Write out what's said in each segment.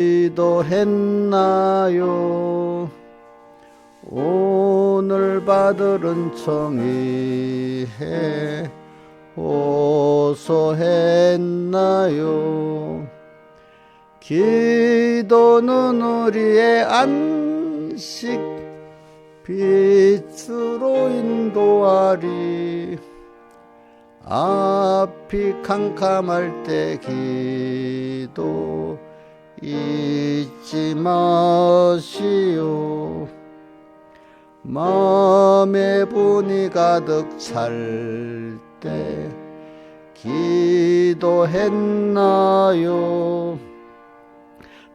기도했나요? 오늘 받을 은총이해 호소했나요? 기도는 우리의 안식 빛으로 인도하리. 앞이 캄캄할 때 기도 잊지 마시오. 마음에 분이 가득 찰 때 기도했나요?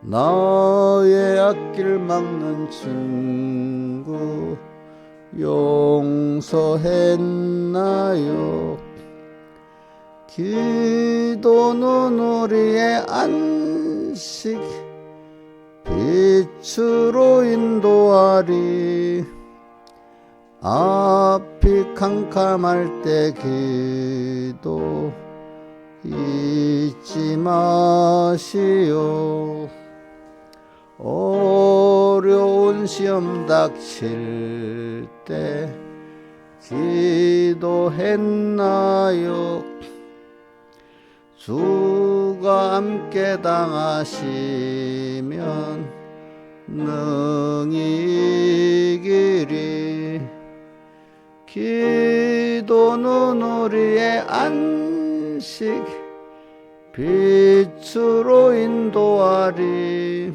나의 앞길 막는 친구 용서했나요? 기도는 우리의 안식 빛으로 인도하리. 앞이 캄캄할 때 기도 잊지 마시오. 어려운 시험 닥칠 때 기도했나요? 주가 함께 당하시면 능히 이기리. 기도는 우리의 안식 빛으로 인도하리.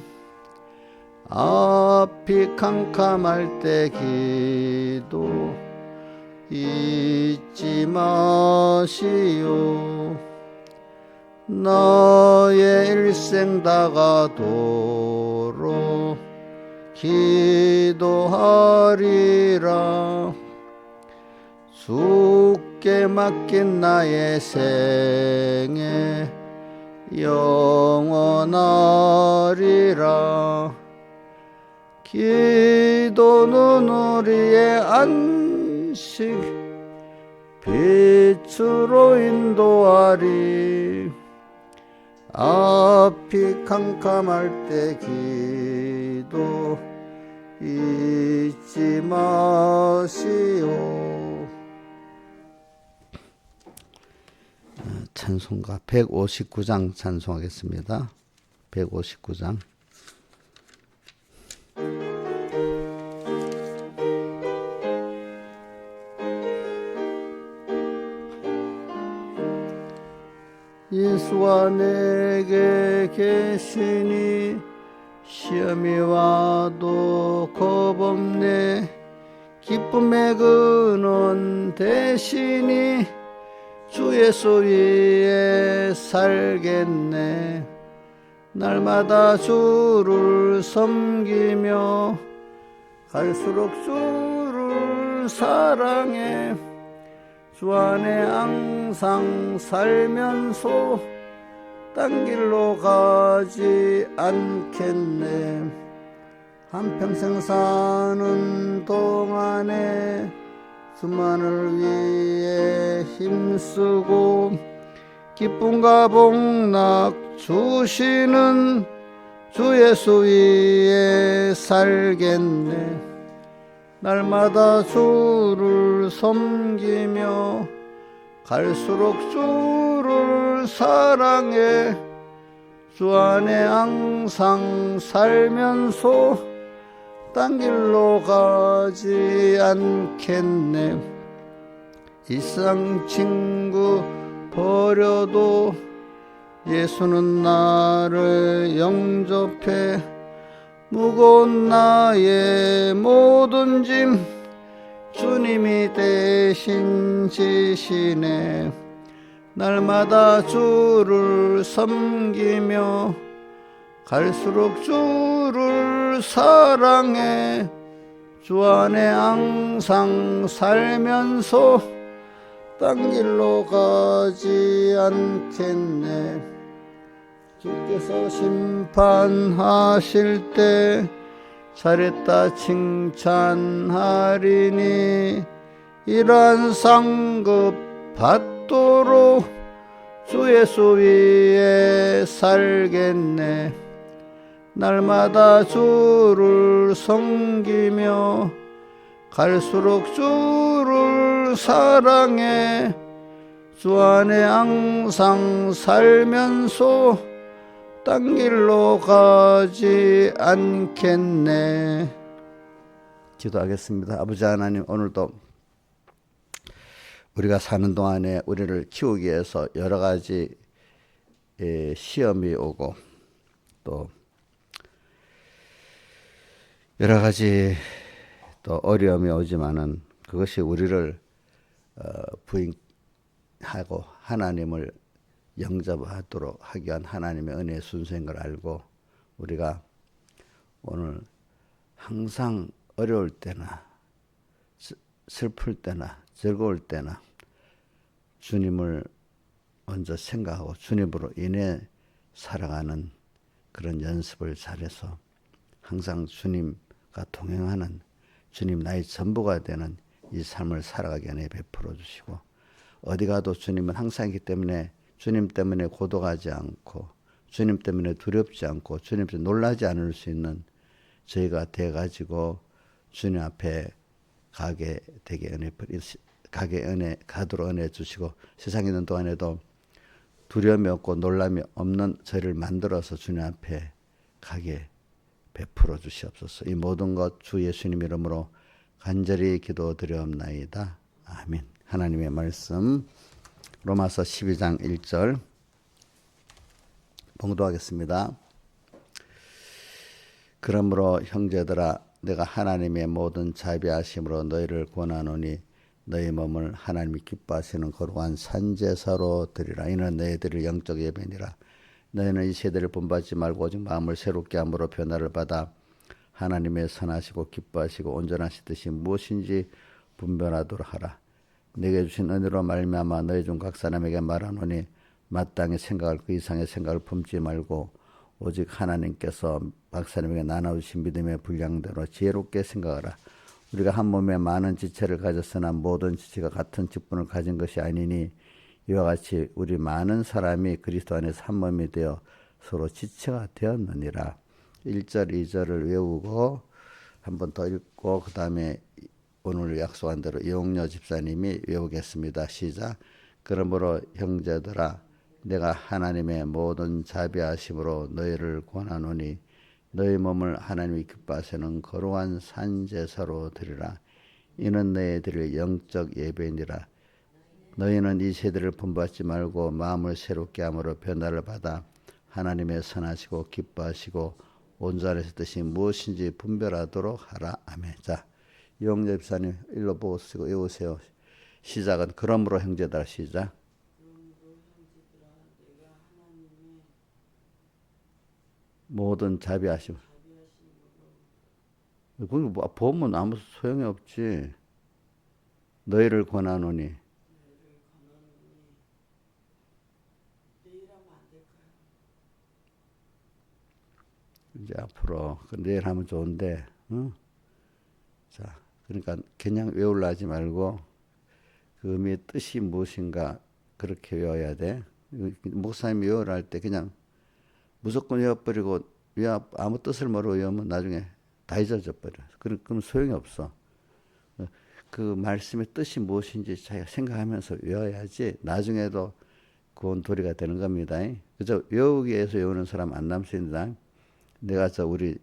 앞이 캄캄할 때 기도 잊지 마시오. 나의 일생 다가도록 기도하리라. 주께 맡긴 나의 생애 영원하리라. 기도는 우리의 안식 빛으로 인도하리. 앞이 캄캄할 때 기도 잊지 마시오. 찬송가 159장 찬송하겠습니다. 159장. 예수와 내게 계시니 시험이 와도 겁없네. 기쁨의 근원 되시니 주 예수 위에 살겠네. 날마다 주를 섬기며 갈수록 주를 사랑해. 주 안에 항상 살면서 딴 길로 가지 않겠네. 한평생 사는 동안에 주만을 위해 힘쓰고 기쁨과 복락 주시는 주 예수 위에 살겠네. 날마다 주를 섬기며 갈수록 주를 사랑해. 주 안에 항상 살면서 딴 길로 가지 않겠네. 일상 친구 버려도 예수는 나를 영접해. 무거운 나의 모든 짐 주님이 대신 지시네. 날마다 주를 섬기며 갈수록 주를 사랑해. 주 안에 항상 살면서 딴 길로 가지 않겠네. 주께서 심판하실 때 잘했다 칭찬하리니. 이러한 상급 받도록 주 예수 위에 살겠네. 날마다 주를 섬기며 갈수록 주를 사랑해 주 안에 항상 살면서 딴 길로 가지 않겠네. 기도하겠습니다. 아버지 하나님, 오늘도 우리가 사는 동안에 우리를 키우기 위해서 여러 가지 시험이 오고 또 여러 가지 또 어려움이 오지만은 그것이 우리를 부인하고 하나님을 영접하도록 하기 위한 하나님의 은혜의 순서인 걸 알고 우리가 오늘 항상 어려울 때나 슬플 때나 즐거울 때나 주님을 먼저 생각하고 주님으로 인해 살아가는 그런 연습을 잘해서 항상 주님과 동행하는 주님 나의 전부가 되는 이 삶을 살아가게 은혜 베풀어 주시고 어디 가도 주님은 항상 있기 때문에 주님 때문에 고독하지 않고 주님 때문에 두렵지 않고 주님 때문에 놀라지 않을 수 있는 저희가 돼가지고 주님 앞에 가게 되게 가도록 은혜 주시고 세상에 있는 동안에도 두려움이 없고 놀람이 없는 저희를 만들어서 주님 앞에 가게 베풀어 주시옵소서. 이 모든 것 주 예수님 이름으로 간절히 기도드리옵나이다. 아멘. 하나님의 말씀 로마서 12장 1절 봉독하겠습니다. 그러므로 형제들아 내가 하나님의 모든 자비하심으로 너희를 권하노니 너희 몸을 하나님이 기뻐하시는 거룩한 산제사로 드리라. 이는 너희들의 영적 예배니라. 너희는 이 세대를 본받지 말고 오직 마음을 새롭게 함으로 변화를 받아 하나님의 선하시고 기뻐하시고 온전하신 뜻이 무엇인지 분별하도록 하라. 내게 주신 은혜로 말미암아 너희 중 각 사람에게 말하노니 마땅히 생각할 그 이상의 생각을 품지 말고 오직 하나님께서 각 사람에게 나눠주신 믿음의 분량대로 지혜롭게 생각하라. 우리가 한 몸에 많은 지체를 가졌으나 모든 지체가 같은 직분을 가진 것이 아니니 이와 같이 우리 많은 사람이 그리스도 안에서 한 몸이 되어 서로 지체가 되었느니라. 1절 2절을 외우고 한 번 더 읽고 그 다음에 오늘 약속한 대로 이용녀 집사님이 외우겠습니다. 시작. 그러므로 형제들아 내가 하나님의 모든 자비하심으로 너희를 권하노니 너희 몸을 하나님이 기뻐하시는 거룩한 산제사로 드리라. 이는 너희들의 영적 예배니라. 너희는 이 세대를 본받지 말고 마음을 새롭게 함으로 변화를 받아 하나님의 선하시고 기뻐하시고 온전하신 뜻이 무엇인지 분별하도록 하라. 아멘. 자, 이용재 집사님 일로 보고 쓰고 외우세요. 시작은 그러므로 형제들아. 시작. 모든 자비하심. 거기 보면 아무 소용이 없지. 너희를 권하노니. 이제 앞으로 내일 하면 좋은데, 응? 자, 그러니까 그냥 외우려 하지 말고 그 의미의 뜻이 무엇인가 그렇게 외워야 돼. 목사님이 외우라 할 때 그냥 무조건 외워버리고 아무 뜻을 모르고 외우면 나중에 다 잊어져 버려. 그럼 소용이 없어. 그 말씀의 뜻이 무엇인지 자기가 생각하면서 외워야지 나중에도 구원 도리가 되는 겁니다. 그저 외우기 위해서 외우는 사람 안 남습니다. 내가 우리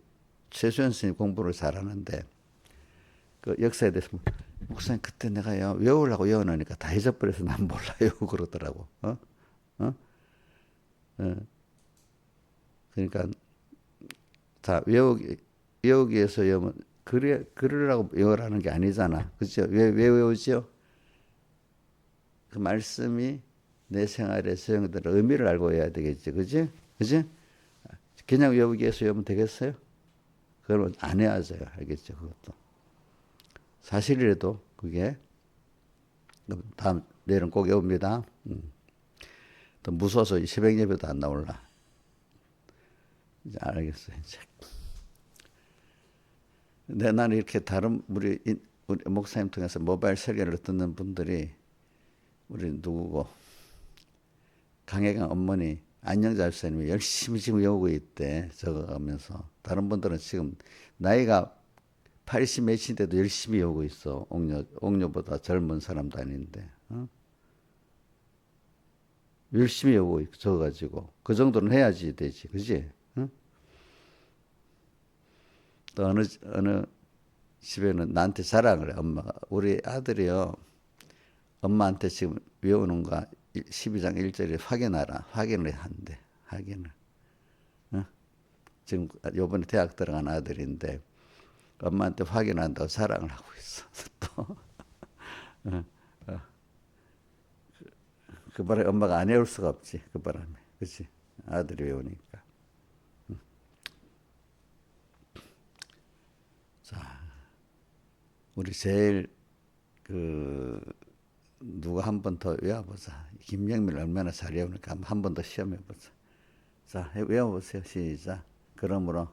최수연 스님 공부를 잘하는데 그 역사에 대해서 목사님 그때 내가 외우려고 외워놓으니까 다 잊어버려서 난 몰라요 그러더라고. 그러니까 다 외우기 위해서 외우면 그러라고 외우라는 게 아니잖아. 그렇죠? 왜 외우죠? 그 말씀이 내 생활에 적용되는 의미를 알고 해야 되겠지. 그지? 그지? 그냥 외우기 위해서 외우면 되겠어요? 그러면 안 해야죠. 알겠죠? 그것도. 사실이라도 그게 다음 내일은 꼭 외웁니다. 또 무서워서 새벽 예배도 안 나올라. 이제 알겠어요. 이제. 근데 나는 이렇게 다른 우리 목사님 통해서 모바일 설교를 듣는 분들이 우리 누구고 강혜경 어머니 안영자 집사님이 열심히 지금 외우고 있대. 적어가면서. 다른 분들은 지금 나이가 80 몇인데도 열심히 외우고 있어. 옥녀보다 젊은 사람도 아닌데. 어? 열심히 외우고 적어가지고. 그 정도는 해야지 되지. 그지? 어? 또 어느 집에는 나한테 자랑을 해. 엄마가. 우리 아들이요. 엄마한테 지금 외우는 거 12장 1절에 확인하라. 확인을 한대. 확인을. 어? 지금 요번에 대학 들어간 아들인데 엄마한테 확인한다고 자랑을 하고 있어. 또 어, 어. 그 바람에 엄마가 안 외울 수가 없지. 그 바람에. 그렇지? 아들이 외우니까. 자, 우리 제일 그 누가 한 번 더 외워보자. 김영민을 얼마나 잘 외우니까 한 번 더 시험해보자. 자, 외워보세요. 시작. 그러므로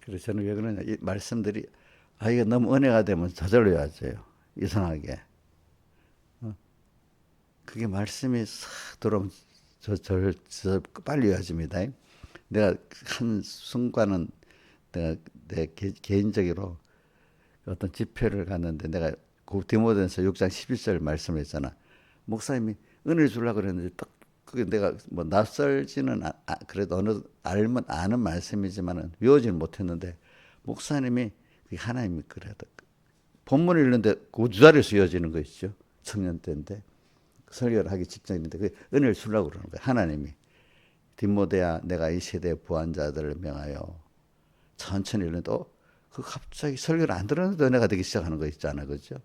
그래서 저는 왜 그러냐. 이 말씀들이 이게 너무 은혜가 되면 저절로 외워져요. 이상하게. 그게 말씀이 싹 들어오면 저 빨리 외워집니다. 내가 한 순간은 내 개인적으로 어떤 집회를 갔는데 내가 그 디모데전서 6장 11절 말씀을 했잖아. 목사님이 은혜를 주려고 그랬는데 딱 그게 내가 뭐 낯설지는 그래도 어느 알면 아는 말씀이지만은 외우지는 못했는데 목사님이 그게 하나님이 그래도 본문을 읽는데 그 자리에서 이어지는 거 있죠. 청년 때인데 설교를 하기 직전인데 그 은혜를 주려고 그러는 거야. 하나님이 디모데야 내가 이 세대의 부한 자들을 명하여 천천히 읽는데 그 갑자기 설교를 안 들었는데 은혜가 되기 시작하는 거 있잖아. 그죠?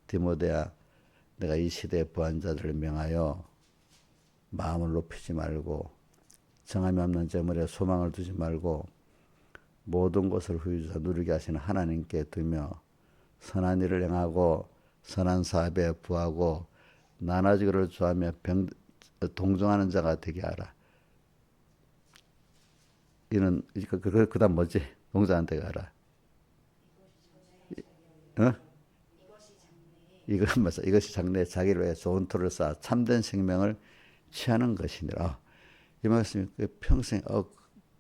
디모데야 내가 이 시대의 부한 자들을 명하여 마음을 높이지 말고 정함이 없는 재물에 소망을 두지 말고 모든 것을 후유자 누리게 하시는 하나님께 두며 선한 일을 행하고 선한 사업에 부하고 나눠주기를 좋아하며 동정하는 자가 되게 하라. 이는 그다음 뭐지? 동자한테 가라. 어? 이건 맞아. 이것이 장래에 자기를 위해 좋은 토를 쌓아 참된 생명을 취하는 것이니라. 이 말씀이 평생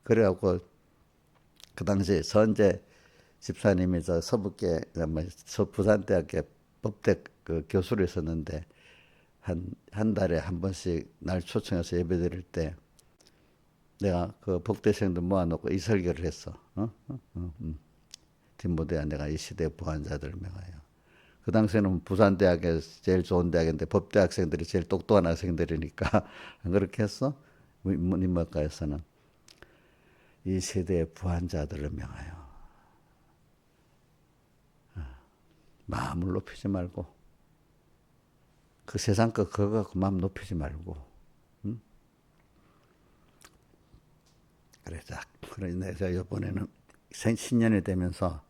그래갖고 그 당시 선재 집사님이 저 서북계 부산대학교 법대 그 교수로 있었는데 한 달에 한 번씩 날 초청해서 예배드릴 때 내가 그 복대생들 모아놓고 이 설교를 했어. 디모데야 내가 이 시대의 부한 자들을 명하여. 그 당시에는 부산대학에서 제일 좋은 대학인데 법대 학생들이 제일 똑똑한 학생들이니까 안 그렇게 했어? 문인문과에서는 이 세대의 부한 자들을 명하여 마음을 높이지 말고 그 세상 거 그거 갖고 마음 높이지 말고 그래 내가 이번에는 신년이 되면서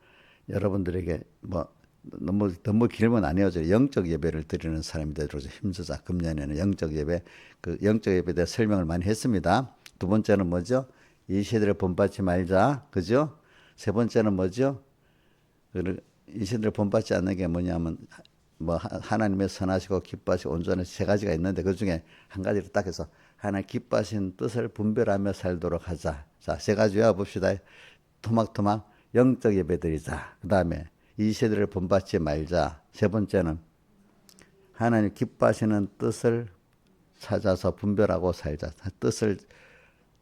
여러분들에게 뭐 너무 길면 안 헤어져. 영적 예배를 드리는 사람이 되도록 힘쓰자. 금년에는 영적 예배, 그 영적 예배에 대해 설명을 많이 했습니다. 두 번째는 뭐죠? 이 시대를 본받지 말자. 그죠? 세 번째는 뭐죠? 이 시대를 본받지 않는 게 뭐냐면 뭐 하나님의 선하시고 기뻐하시고 온전한 세 가지가 있는데 그 중에 한 가지를 딱 해서 하나님 기뻐하신 뜻을 분별하며 살도록 하자. 자, 세 가지 외워봅시다. 토막토막 영적 예배 드리자. 그 다음에 이 세대를 본받지 말자. 세 번째는 하나님 기뻐하시는 뜻을 찾아서 분별하고 살자.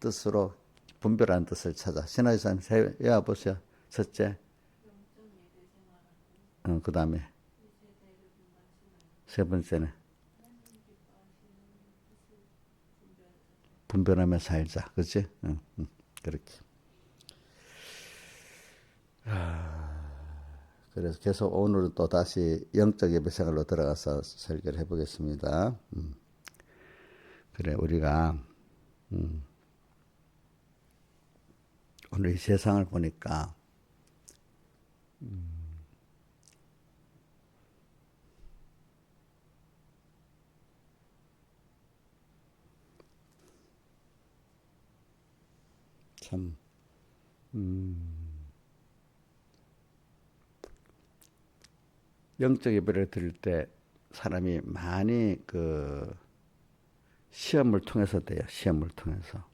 뜻으로 분별하는 뜻을 찾아. 신하이사님 외워보세요. 첫째. 그 다음에 세 번째는 분별하며 살자. 그렇지? 그렇게. 그래서 계속 오늘은 또 다시 영적 예배 생활로 들어가서 설교를 해보겠습니다. 그래, 우리가, 오늘 이 세상을 보니까 참 영적 예배를 드릴 때 사람이 많이 그 시험을 통해서 돼요. 시험을 통해서.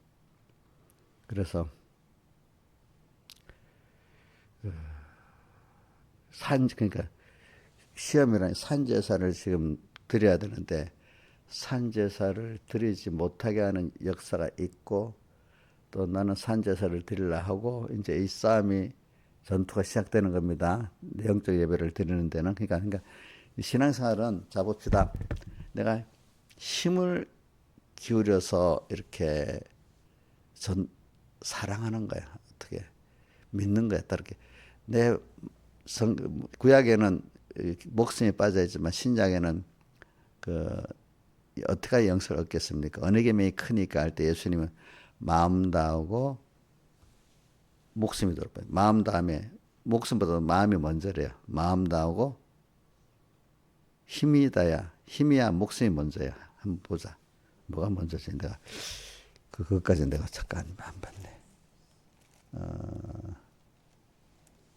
그래서 그러니까 시험이라는 산제사를 지금 드려야 되는데 산제사를 드리지 못하게 하는 역사가 있고, 또 나는 산제사를 드리려 하고 이제 이 싸움이 전투가 시작되는 겁니다. 영적 예배를 드리는 데는. 그러니까 신앙생활은 자 봅시다. 내가 힘을 기울여서 이렇게 사랑하는 거야. 어떻게 믿는 거야. 이렇게 내 구약에는 목숨이 빠져 있지만 신약에는 그 어떻게 영생을 얻겠습니까? 어느 계명이 크니까 할 때 예수님은 마음 다하고 목숨이 돌아봐요. 마음 다음에 목숨보다 마음이 먼저래요. 마음 다하고 힘이 다야. 힘이야 목숨이 먼저야. 한번 보자. 뭐가 먼저지? 내가 그것까지 내가 잠깐 안 봤네.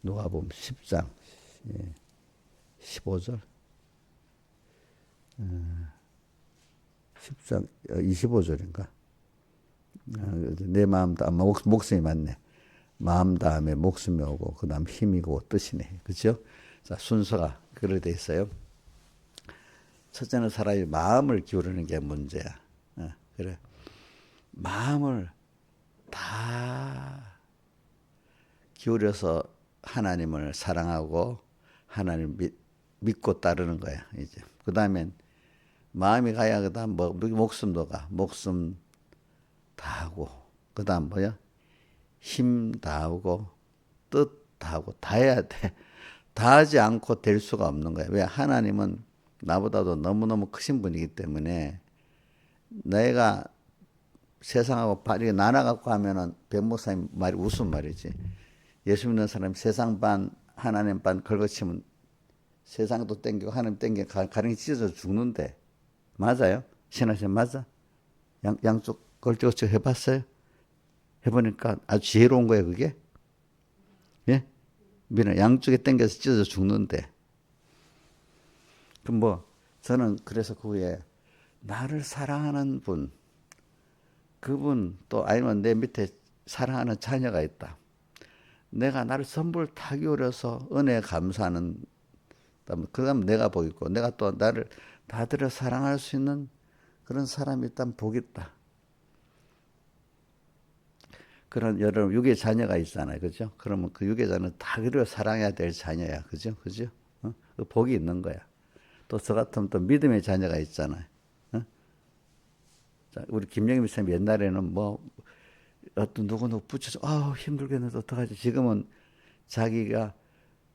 누가복음 10장 15절 10장 25절인가? 내 마음 다 목숨이 맞네. 마음 다음에 목숨이 오고 그 다음 힘이고 뜻이네. 그렇죠? 자, 순서가 그렇게 돼 있어요. 첫째는 사람이 마음을 기울이는 게 문제야. 그래. 마음을 다 기울여서 하나님을 사랑하고 하나님 믿고 따르는 거야. 이제 그 다음엔 마음이 가야 그 다음 목숨도 가. 목숨 다하고 그 다음 뭐야? 힘 다하고 뜻 다하고 다 해야 돼. 다 하지 않고 될 수가 없는 거야. 왜? 하나님은 나보다도 너무너무 크신 분이기 때문에 내가 세상하고 이렇게 나눠갖고 하면은 백목사님 말이 웃음 말이지. 예수 믿는 사람이 세상 반 하나님 반 걸거치면 세상도 땡기고 하나님 땡기고 가랭이 찢어져 죽는데 맞아요? 신하시면 맞아? 양쪽 걸쳐서 해봤어요? 해보니까 아주 지혜로운 거예요 그게. 예? 미는 양쪽에 땡겨서 찢어져 죽는데. 그럼 뭐 저는 그래서 그 후에 나를 사랑하는 분, 그분 또 아니면 내 밑에 사랑하는 자녀가 있다. 내가 나를 선불 다 기울여서 은혜에 감사하는, 그 다음 내가 복 있고 내가 또 나를 다 들여 사랑할 수 있는 그런 사람이 있다면 복 있다. 그런 여러분 육의 자녀가 있잖아요. 그죠? 그러면 그 육의 자녀는 다 그려 사랑해야 될 자녀야. 그죠? 그죠? 그 복이 있는 거야. 또 저 같으면 또 믿음의 자녀가 있잖아요. 자, 우리 김영임 선생님 옛날에는 뭐 어떤 누구 붙여서 힘들겠는데 어떡하지? 지금은 자기가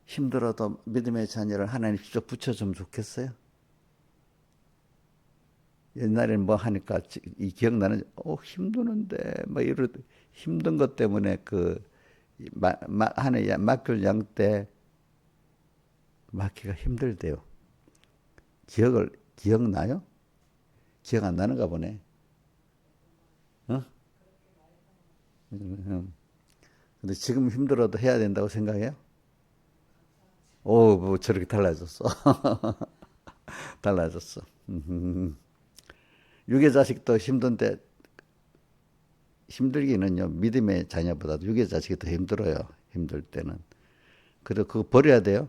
힘들어도 믿음의 자녀를 하나님 직접 붙여주면 좋겠어요? 옛날에는 뭐 하니까 이 기억나는 힘드는데 막 이러 힘든 것 때문에 하는 맡길 양 때 맡기가 힘들대요. 기억나요? 기억 안 나는가 보네. 근데 지금 힘들어도 해야 된다고 생각해요? 뭐 저렇게 달라졌어. 달라졌어. 육의 자식도 힘든데, 힘들기는요, 믿음의 자녀보다도 육의 자식이 더 힘들어요. 힘들 때는. 그래서 그거 버려야 돼요.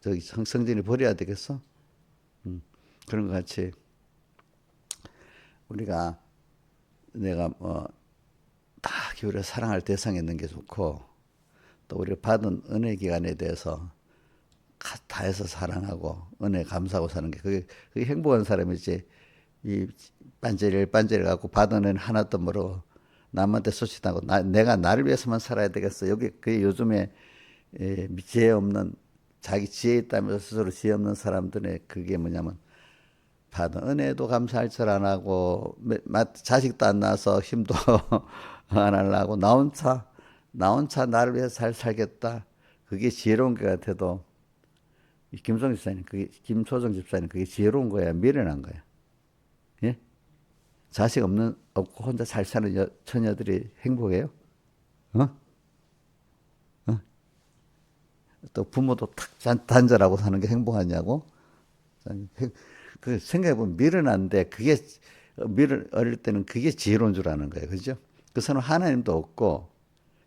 성진이 버려야 되겠어? 그런 것 같이, 내가 다 기울여 사랑할 대상이 있는 게 좋고, 또 우리가 받은 은혜 기간에 대해서 다해서 사랑하고 은혜 감사하고 사는 게 그게 행복한 사람이지. 이 반절을 갖고 받은 은혜는 하나도 모르고 남한테 소치하고 내가 나를 위해서만 살아야 되겠어. 그게 요즘에 지혜 없는, 자기 지혜 있다면서 스스로 지혜 없는 사람들의 그게 뭐냐면 받은 은혜도 감사할 줄 안 하고 자식도 안 낳아서 힘도 안 하려고 나 혼자 나를 위해서 잘 살겠다. 그게 지혜로운 것 같아도 김소정 집사님 그게 지혜로운 거야, 미련한 거야. 예? 자식 없고 혼자 잘 사는 처녀들이 행복해요? 어? 어? 또 부모도 탁 단절하고 사는 게 행복하냐고? 그 생각해보면 미련한데 어릴 때는 그게 지혜로운 줄 아는 거예요. 그죠? 그 사람 하나님도 없고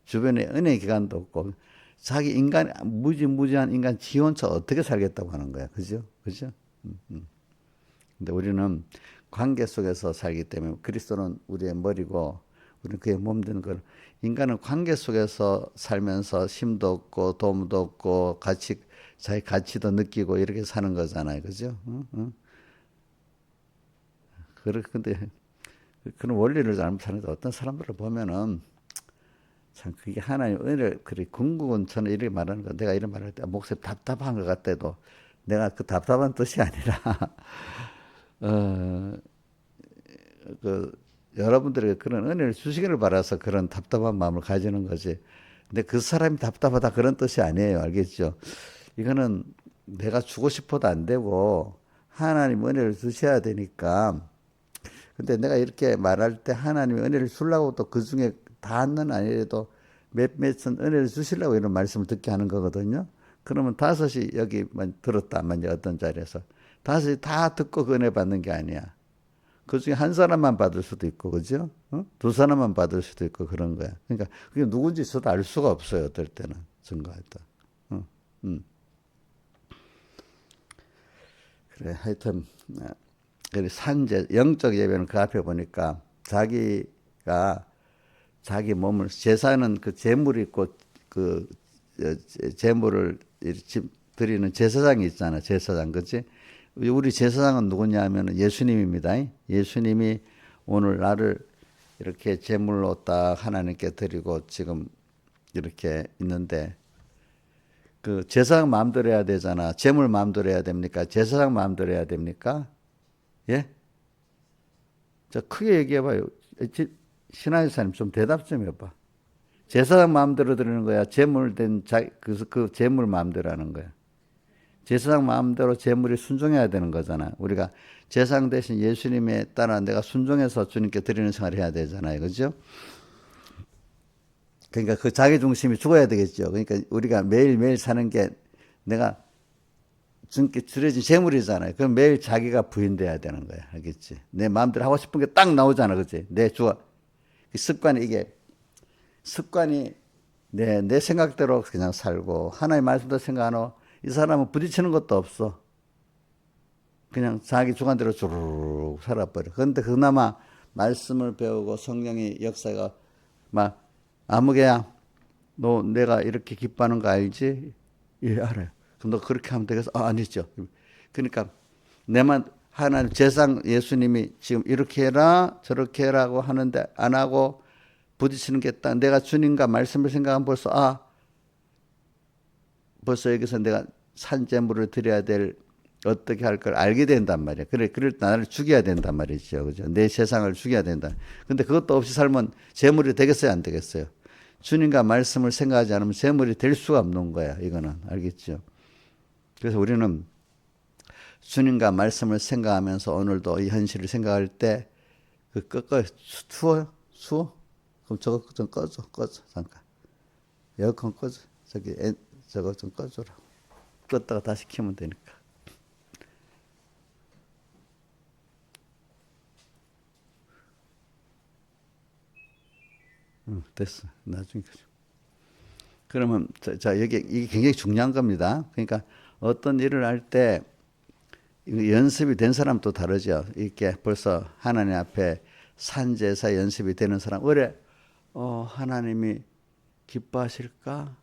주변에 은혜 기관도 없고 자기 무지무지한 인간 지 혼자 어떻게 살겠다고 하는 거야. 그죠? 그죠? 근데 우리는 관계 속에서 살기 때문에 그리스도는 우리의 머리고 우리는 그의 몸 되는 걸 인간은 관계 속에서 살면서 힘도 없고 도움도 없고 자기 가치도 느끼고 이렇게 사는 거잖아요. 그죠? 근데 그런 원리를 잘못 사는데 어떤 사람들을 보면은 참 그게 하나님 은혜를 그리 궁극은 저는 이렇게 말하는 거 내가 이런 말할 때 목소리 답답한 것 같아도 내가 그 답답한 뜻이 아니라 어, 여러분들에게 그런 은혜를 주시기를 바라서 그런 답답한 마음을 가지는 거지. 근데 그 사람이 답답하다 그런 뜻이 아니에요. 알겠죠? 이거는 내가 주고 싶어도 안 되고 하나님 은혜를 주셔야 되니까. 근데 내가 이렇게 말할 때 하나님이 은혜를 주려고 또 그 중에 다는 아니라도 몇몇은 은혜를 주시려고 이런 말씀을 듣게 하는 거거든요. 그러면 다섯이 여기만 들었다. 만약 어떤 자리에서 다섯이 다 듣고 그 은혜 받는 게 아니야. 그 중에 한 사람만 받을 수도 있고, 그죠? 두 사람만 받을 수도 있고, 그런 거야. 그러니까, 그게 누군지 저도 알 수가 없어요, 어떨 때는. 증거할 때. 그래, 하여튼, 그래, 영적 예배는 그 앞에 보니까 자기가 자기 몸을, 제사는 그 제물이 있고, 그, 제물을 드리는 제사장이 있잖아, 제사장, 그치? 우리 제사장은 누구냐 하면 예수님입니다. 예수님이 오늘 나를 이렇게 제물로 딱 하나님께 드리고 지금 이렇게 있는데 그 제사장 마음대로 해야 되잖아. 제물 마음대로 해야 됩니까? 제사장 마음대로 해야 됩니까? 예? 저 크게 얘기해봐요. 신하의 사님 좀 대답 좀 해봐. 제사장 마음대로 드리는 거야? 그 제물 마음대로 하는 거야? 제사장 마음대로 제물이 순종해야 되는 거잖아. 우리가 제사장 대신 예수님에 따라 내가 순종해서 주님께 드리는 생활을 해야 되잖아요. 그죠? 그러니까 그 자기 중심이 죽어야 되겠죠. 그러니까 우리가 매일매일 사는 게 내가 주님께 드려진 제물이잖아요. 그럼 매일 자기가 부인돼야 되는 거야. 알겠지? 내 마음대로 하고 싶은 게 딱 나오잖아. 그치? 습관이 내 생각대로 그냥 살고 하나님의 말씀도 생각 안 하고 이 사람은 부딪히는 것도 없어. 그냥 자기 주관대로 주르륵 살아버려. 그런데 그나마 말씀을 배우고 성령의 역사가 막 아무개야 너 내가 이렇게 기뻐하는 거 알지? 예, 알아요. 그럼 너 그렇게 하면 되겠어? 아니죠. 그러니까 내만 하나님 제상 예수님이 지금 이렇게 해라 저렇게 해라고 하는데 안 하고 부딪히는 게 딱 내가 주님과 말씀을 생각하면 벌써 여기서 내가 산재물을 드려야 될 어떻게 할 걸 알게 된단 말이야. 그럴 때 나를 죽여야 된단 말이죠. 그죠? 내 세상을 죽여야 된다. 근데 그것도 없이 살면 재물이 되겠어요? 안 되겠어요? 주님과 말씀을 생각하지 않으면 재물이 될 수가 없는 거야. 이거는. 알겠죠? 그래서 우리는 주님과 말씀을 생각하면서 오늘도 이 현실을 생각할 때 추워? 그럼 저거 좀 꺼줘. 잠깐. 에어컨 꺼줘. 저거 좀 꺼줘라. 껐다가 다시 켜면 되니까. 됐어. 나중에 켜줘. 그러면 이게 굉장히 중요한 겁니다. 그러니까 어떤 일을 할 때 연습이 된 사람도 다르죠. 이렇게 벌써 하나님 앞에 산제사 연습이 되는 사람, 하나님이 기뻐하실까?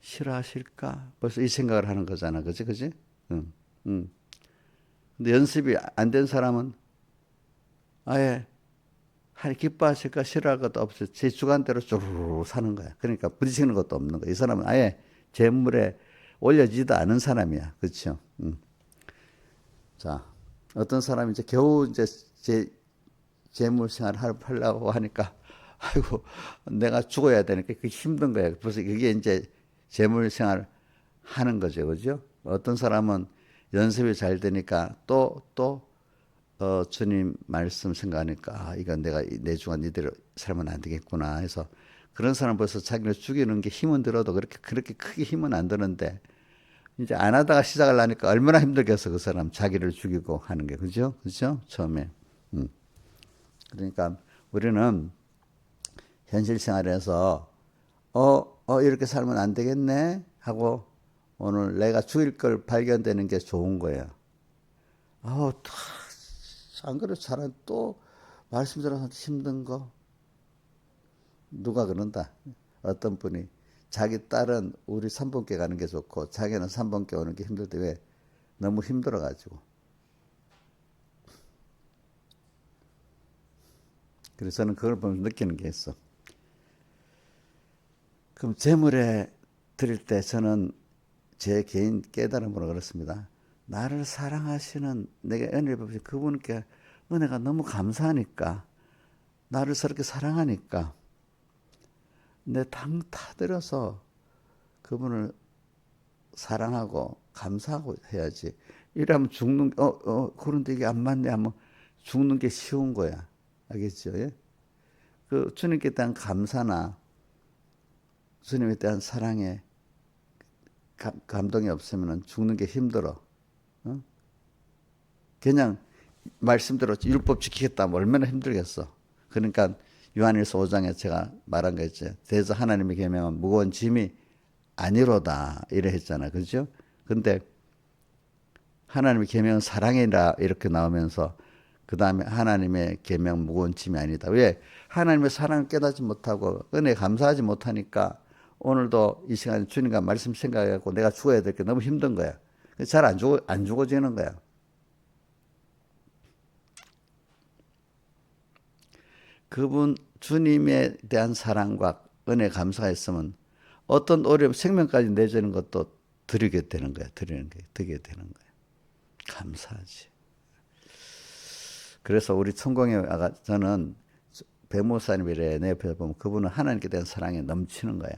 싫어하실까? 벌써 이 생각을 하는 거잖아. 그지? 응. 근데 연습이 안 된 사람은 아예 기뻐하실까 싫어할 것도 없어요. 제 주관대로 쭈르르 사는 거야. 그러니까 부딪히는 것도 없는 거야. 이 사람은 아예 재물에 올려지지도 않은 사람이야. 그렇죠? 자, 어떤 사람이 이제 겨우 이제 재물 생활을 하려고 하니까 아이고 내가 죽어야 되니까 그게 힘든 거예요. 그래서 그게 이제 재물 생활 하는 거죠, 그죠? 어떤 사람은 연습이 잘 되니까 주님 말씀 생각하니까 이건 내가 내 주간 이대로 살면 안 되겠구나 해서 그런 사람 벌써 자기를 죽이는 게 힘은 들어도 그렇게 크게 힘은 안 드는데 이제 안 하다가 시작을 하니까 얼마나 힘들겠어 그 사람 자기를 죽이고 하는 게 그죠 처음에 그러니까 우리는 현실 생활에서 이렇게 살면 안 되겠네 하고 오늘 내가 죽일 걸 발견되는 게 좋은 거예요. 안 그래도 잘한 또 말씀 들어서 힘든 거 누가 그런다. 어떤 분이 자기 딸은 우리 3번께 가는 게 좋고 자기는 3번께 오는 게 힘들 때 왜 너무 힘들어가지고. 그래서 저는 그걸 보면서 느끼는 게 있어. 그럼 재물에 드릴 때 저는 제 개인 깨달음으로 그렇습니다. 나를 사랑하시는 내게 은혜를 베푸신 그분께 은혜가 너무 감사하니까 나를 저렇게 사랑하니까 내 당 타들어서 그분을 사랑하고 감사하고 해야지. 이러면 죽는 그런데 이게 안 맞네 하면 죽는 게 쉬운 거야. 알겠죠? 예? 그 주님께 대한 감사나 주님에 대한 사랑에 감동이 없으면 죽는 게 힘들어. 그냥 말씀대로 율법 지키겠다 하면 얼마나 힘들겠어. 그러니까 요한일서 5장에 제가 말한 거 있죠. 대저 하나님의 계명은 무거운 짐이 아니로다 이래 했잖아. 그죠? 근데 하나님의 계명은 사랑이라 이렇게 나오면서 그 다음에 하나님의 계명 무거운 짐이 아니다. 왜? 하나님의 사랑을 깨닫지 못하고 은혜 감사하지 못하니까 오늘도 이 시간에 주님과 말씀 생각해갖고 내가 죽어야 될 게 너무 힘든 거야. 잘 안 죽어지는 거야. 그분 주님에 대한 사랑과 은혜 감사가 있으면 어떤 어려움 생명까지 내주는 것도 드리게 되는 거야. 드리게 되는 거야. 감사하지. 그래서 우리 천공의 아가 저는 백목사님이래 내 옆에서 보면 그분은 하나님께 대한 사랑이 넘치는 거야.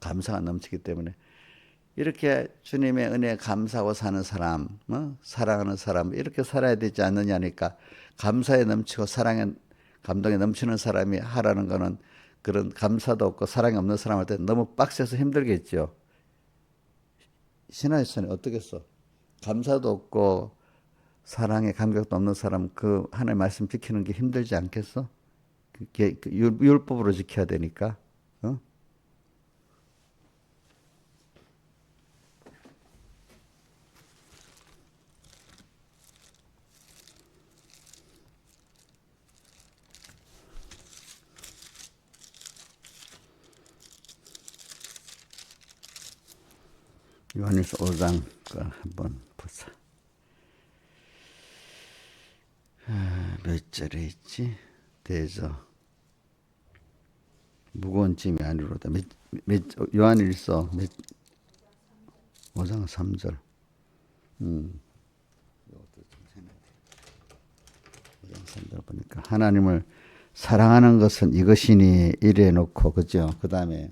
감사가 넘치기 때문에 이렇게 주님의 은혜에 감사하고 사는 사람, 사랑하는 사람 이렇게 살아야 되지 않느냐니까 감사에 넘치고 사랑에 감동에 넘치는 사람이 하라는 거는 그런 감사도 없고 사랑이 없는 사람한테 너무 빡세서 힘들겠죠. 신하에서는 어떻겠어? 감사도 없고 사랑에 감격도 없는 사람 그 하나님의 말씀 지키는 게 힘들지 않겠어? 그게 율법으로 지켜야 되니까. 요한일서 5장 한번 보자. 몇 절에 있지? 대저 무거운 짐이 아니로다. 요한일서 5장 3절. 5장 3절 보니까 하나님을 사랑하는 것은 이것이니 이래 놓고 그죠? 그 다음에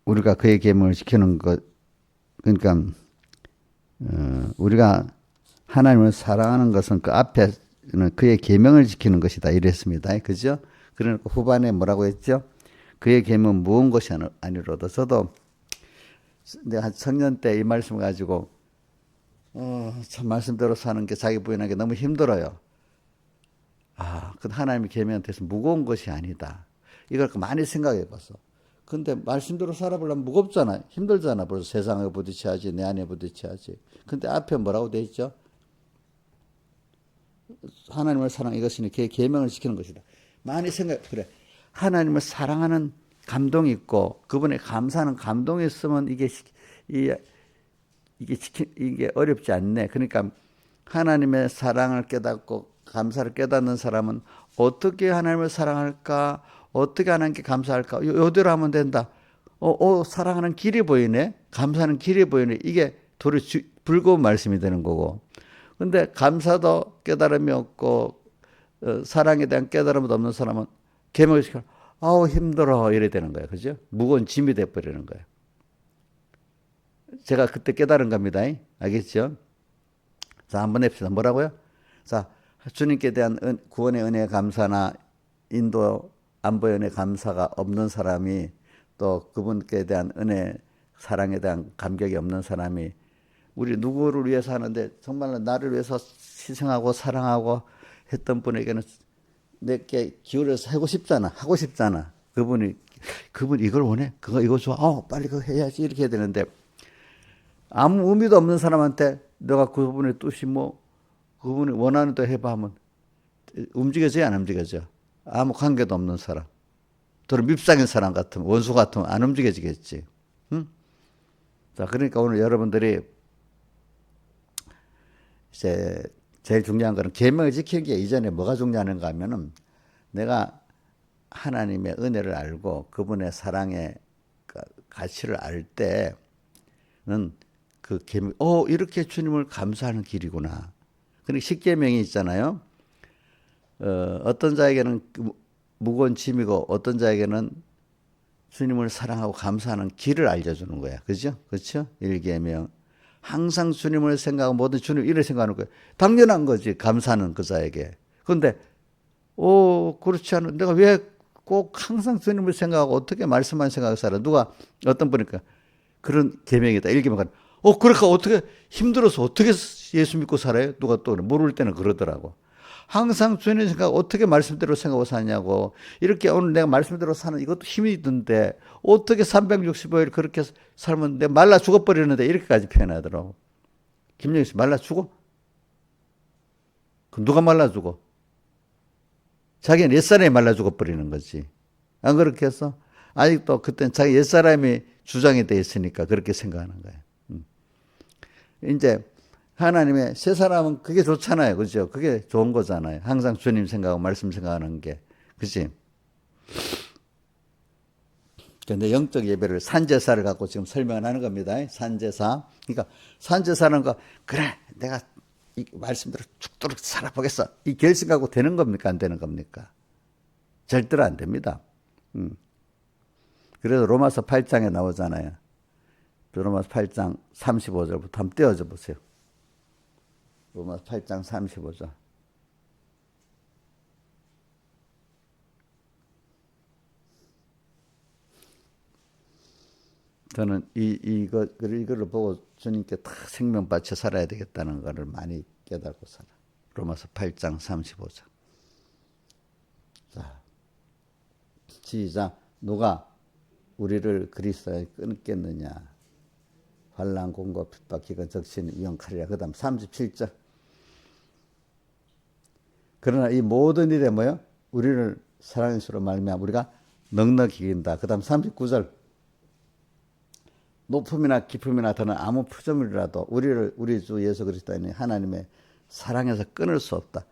우리가 그의 계명을 지키는 것, 그러니까 우리가 하나님을 사랑하는 것은 그 앞에는 그의 계명을 지키는 것이다 이랬습니다. 그죠? 그러니까 후반에 뭐라고 했죠? 그의 계명은 무언 것이 아니로다. 저도 내가 청년 때 이 말씀을 가지고 참 말씀대로 사는 게 자기 부인하기 너무 힘들어요. 그 하나님의 계명에 대해서 무거운 것이 아니다. 이걸 많이 생각해 봤어. 근데 말씀대로 살아보려면 무겁잖아. 힘들잖아. 벌써 세상에 부딪혀야지. 내 안에 부딪혀야지. 근데 앞에 뭐라고 돼 있죠? 하나님을 사랑 이것이니 그의 계명을 지키는 것이다. 많이 그래. 하나님을 사랑하는 감동이 있고 그분의 감사하는 감동이 있으면 이게 어렵지 않네. 그러니까 하나님의 사랑을 깨닫고 감사를 깨닫는 사람은 어떻게 하나님을 사랑할까? 어떻게 하나님께 감사할까? 요대로 하면 된다. 사랑하는 길이 보이네. 감사하는 길이 보이네. 이게 도리 불거운 말씀이 되는 거고. 근데 감사도 깨달음이 없고 사랑에 대한 깨달음도 없는 사람은 계명을 시켜 아우 힘들어 이래 되는 거예요. 그죠? 무거운 짐이 돼 버리는 거예요. 제가 그때 깨달은 겁니다. 알겠죠? 자, 한번 해봅시다. 뭐라고요? 자, 주님께 대한 구원의 은혜에 감사나 인도 안보의 은혜 감사가 없는 사람이 또 그분께 대한 은혜 사랑에 대한 감격이 없는 사람이 우리 누구를 위해서 하는데 정말로 나를 위해서 희생하고 사랑하고 했던 분에게는 내게 기울여서 하고 싶잖아. 그분 이걸 원해? 이거 좋아? 빨리 그거 해야지. 이렇게 해야 되는데 아무 의미도 없는 사람한테 내가 그분의 뜻이 그분이 원하는 대로 해봐 하면 움직여져요, 안 움직여져? 아무 관계도 없는 사람. 또는 밉상인 사람 같으면, 원수 같으면 안 움직여지겠지. 응? 자, 그러니까 오늘 여러분들이 이제 제일 중요한 거는 계명을 지키는 게 이전에 뭐가 중요한가 하면은 내가 하나님의 은혜를 알고 그분의 사랑의 가치를 알 때는 그 계명, 이렇게 주님을 감사하는 길이구나. 그러니까 십계명이 있잖아요. 어떤 자에게는 무거운 짐이고 어떤 자에게는 주님을 사랑하고 감사하는 길을 알려주는 거야. 그죠? 그렇죠? 일계명. 항상 주님을 생각하고 모든 주님 이를 생각하는 거예요. 당연한 거지. 감사는 그 자에게. 그런데 그렇지 않은 내가 왜 꼭 항상 주님을 생각하고 어떻게 말씀만 생각하고 살아? 누가 어떤 분이니까 그런 계명이다. 일계명. 그러니까 어떻게 힘들어서 어떻게 예수 믿고 살아요? 누가 또 모를 때는 그러더라고. 항상 주님 생각 어떻게 말씀대로 생각하고 사냐고. 이렇게 오늘 내가 말씀대로 사는 이것도 힘이 든데 어떻게 365일 그렇게 살면 내가 말라 죽어버리는데 이렇게까지 표현하더라고. 김영희 씨 말라 죽어? 그럼 누가 말라 죽어? 자기는 옛사람이 말라 죽어버리는 거지. 안 그렇게 했어? 아직도 그때는 자기 옛사람이 주장이 돼 있으니까 그렇게 생각하는 거예요. 이제 하나님의 새 사람은 그게 좋잖아요. 그죠? 그게 좋은 거잖아요. 항상 주님 생각하고 말씀 생각하는 게. 그치? 근데 영적 예배를 산제사를 갖고 지금 설명을 하는 겁니다. 산제사. 그러니까 산제사는 그래, 내가 이 말씀대로 죽도록 살아보겠어. 이 결심 갖고 되는 겁니까? 안 되는 겁니까? 절대로 안 됩니다. 그래서 로마서 8장에 나오잖아요. 로마서 8장 35절부터 한번 떼어져 보세요. 로마서 8장 35절. 저는 이거를 보고 주님께 다 생명 바쳐 살아야 되겠다는 것을 많이 깨닫고 살아. 로마서 8장 35절. 자, 시작. 누가 우리를 그리스도에 끊겠느냐? 환난, 공고, 핍박, 기근, 적신, 위험칼이라. 그 다음 37절. 그러나 이 모든 일에 뭐요? 우리를 사랑의 수로 말미암아 우리가 넉넉히 이긴다. 그 다음 39절. 높음이나 깊음이나 더는 아무 표정이라도 우리 주 예수 그리스도의 하나님의 사랑에서 끊을 수 없다.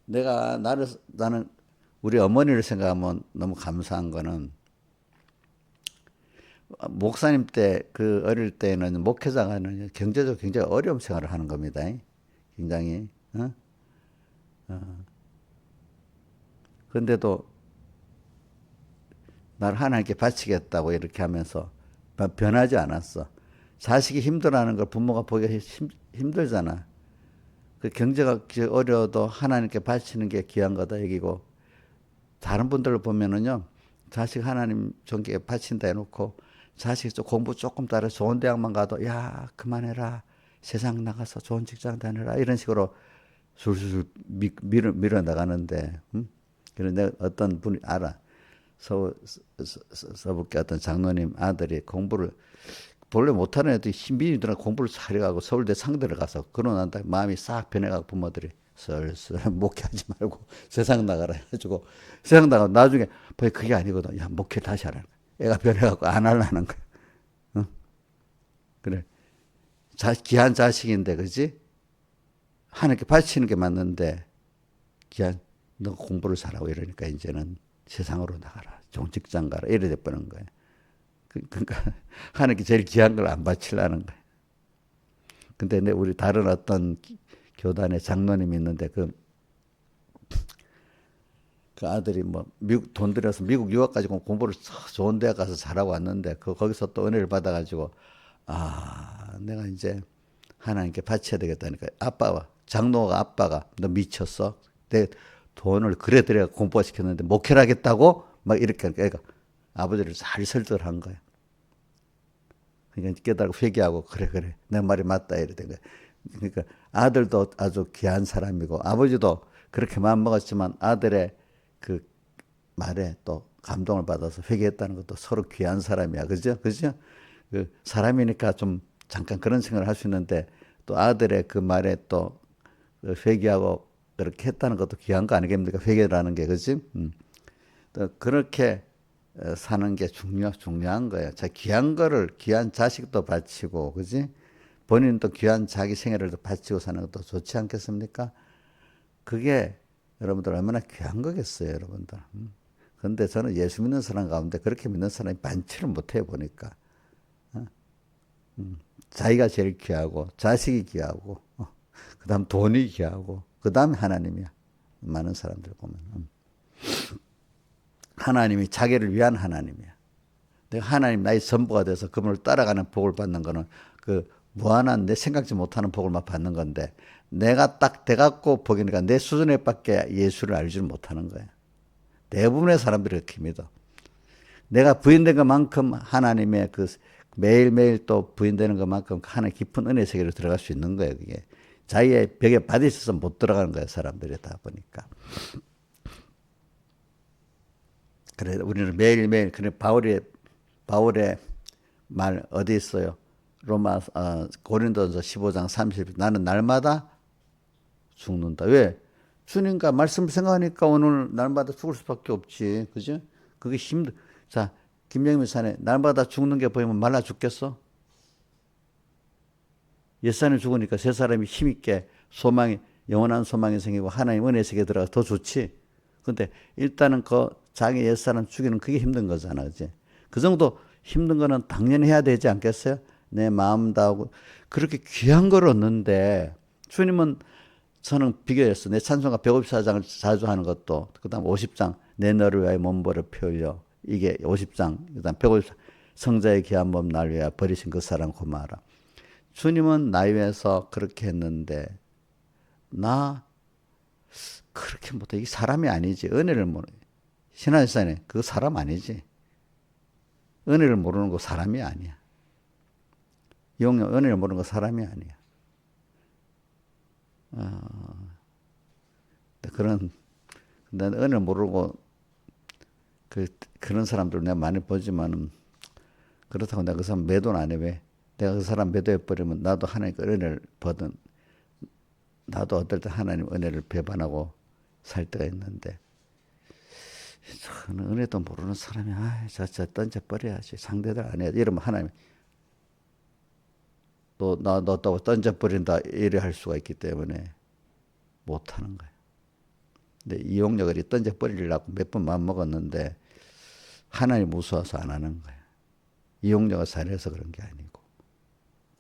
나는 우리 어머니를 생각하면 너무 감사한 거는 목사님 때 그 어릴 때는 목회자가는 경제적으로 굉장히 어려운 생활을 하는 겁니다. 굉장히. 그런데도 나를 하나님께 바치겠다고 이렇게 하면서 변하지 않았어. 자식이 힘들어하는 걸 부모가 보기가 힘들잖아. 그 경제가 어려워도 하나님께 바치는 게 귀한 거다 여기고, 다른 분들을 보면은요, 자식 하나님 존귀에 바친다 해놓고 자식이 공부 조금 따라 좋은 대학만 가도 야 그만해라, 세상 나가서 좋은 직장 다녀라, 이런 식으로 술술 밀어 나가는데, 그런 내가 어떤 분이 알아. 서북계 어떤 장로님 아들이 공부를 본래 못하는 애들이 신비들은 공부를 잘해가고 서울대 상대를 가서 그러고 난 다음에 마음이 싹 변해가고 부모들이 슬슬 목회하지 말고 세상 나가라 해가지고 세상 나가고 나중에 그게 아니거든. 야 목회 다시 하라는 거야. 애가 변해가고 안 하려는 거야. 응? 그래. 귀한 자식인데 그지? 하나님께 바치는 게 맞는데 너 공부를 잘하고 이러니까 이제는 세상으로 나가라. 좋은 직장 가라. 이래 돼버린 거예요. 그러니까 하나님께 제일 귀한 걸 안 바치려는 거예요. 근데 우리 다른 어떤 교단에 장로님이 있는데 그 아들이 뭐 미국 돈 들여서 미국 유학 가지고 공부를 좋은 데 가서 잘하고 왔는데 거기서 또 은혜를 받아가지고 내가 이제 하나님께 바쳐야 되겠다니까 아빠가 너 미쳤어? 내 돈을 그래 들여 공부가 시켰는데 목회를 하겠다고 막 이렇게 하니까 애가 아버지를 잘 설득을 한 거야. 그러니까 깨달고 회개하고 그래 내 말이 맞다 이러던 거야. 그러니까 아들도 아주 귀한 사람이고 아버지도 그렇게 마음먹었지만 아들의 그 말에 또 감동을 받아서 회개했다는 것도 서로 귀한 사람이야. 그죠? 그 사람이니까 좀 잠깐 그런 생각을 할 수 있는데 또 아들의 그 말에 또 회개하고 그렇게 했다는 것도 귀한 거 아니겠습니까? 회개라는 게. 그지? 또 그렇게 사는 게 중요한 거예요. 자, 귀한 거를, 귀한 자식도 바치고, 그지? 본인도 귀한 자기 생애를 바치고 사는 것도 좋지 않겠습니까? 그게 여러분들 얼마나 귀한 거겠어요, 여러분들. 그런데 저는 예수 믿는 사람 가운데 그렇게 믿는 사람이 많지를 못해 보니까. 자기가 제일 귀하고, 자식이 귀하고, 그 다음 돈이 귀하고, 그 다음에 하나님이야. 많은 사람들 보면. 하나님이 자기를 위한 하나님이야. 내가 하나님 나의 전부가 돼서 그분을 따라가는 복을 받는 거는 그 무한한 내 생각지 못하는 복을 막 받는 건데 내가 딱 돼갖고 복이니까 내 수준에 밖에 예수를 알지를 못하는 거야. 대부분의 사람들이 그렇게 믿어. 내가 부인된 것만큼 하나님의 그 매일매일 또 부인되는 것만큼 하나의 깊은 은혜 세계로 들어갈 수 있는 거예요. 그게 자기의 벽에 받으셔서 못 들어가는 거예요. 사람들이 다 보니까. 그래 우리는 매일매일 그래 바울의 말 어디 있어요? 고린도전서 15장 30절 나는 날마다 죽는다. 왜? 주님과 말씀을 생각하니까 오늘 날마다 죽을 수밖에 없지. 그죠? 그게 자, 김영민 사네 날마다 죽는 게 보이면 말라 죽겠어? 옛사람이 죽으니까 새 사람이 힘있게 영원한 소망이 생기고 하나님 은혜 세계에 들어가서 더 좋지. 근데 일단은 자기 옛사람 죽이는 그게 힘든 거잖아. 그지? 그 정도 힘든 거는 당연히 해야 되지 않겠어요? 내 마음 다하고 그렇게 귀한 걸 얻는데 주님은 저는 비교했어. 내 찬송가 154장을 자주 하는 것도 그다음 50장 내 너를 위하여 몸버려 피 흘려 이게 50장 그다음 154 성자의 귀한 몸 날 위하여 버리신 그 사랑 고마워라. 주님은 나 위해서 그렇게 했는데 나 그렇게 못해. 이게 사람이 아니지. 은혜를 모르. 신앙생활에 그거 사람 아니지. 은혜를 모르는 거 사람이 아니야. 은혜를 모르는 거 사람이 아니야. 난 은혜를 모르고 그런 사람들 내가 많이 보지만은 그렇다고 내가 그 사람 매도는 안 해. 왜? 내가 그 사람 매도해버리면 나도 하나님 은혜를 받은 나도 어떨 때 하나님 은혜를 배반하고 살 때가 있는데 저는 은혜도 모르는 사람이 진짜 던져버려야지. 상대들 안 해야지. 이러면 하나님 너 또 던져버린다 이래 할 수가 있기 때문에 못하는 거예요. 근데 이용력을 던져버리려고 몇 번 마음먹었는데 하나님 무서워서 안 하는 거예요. 이용력을 잘해서 그런 게 아니고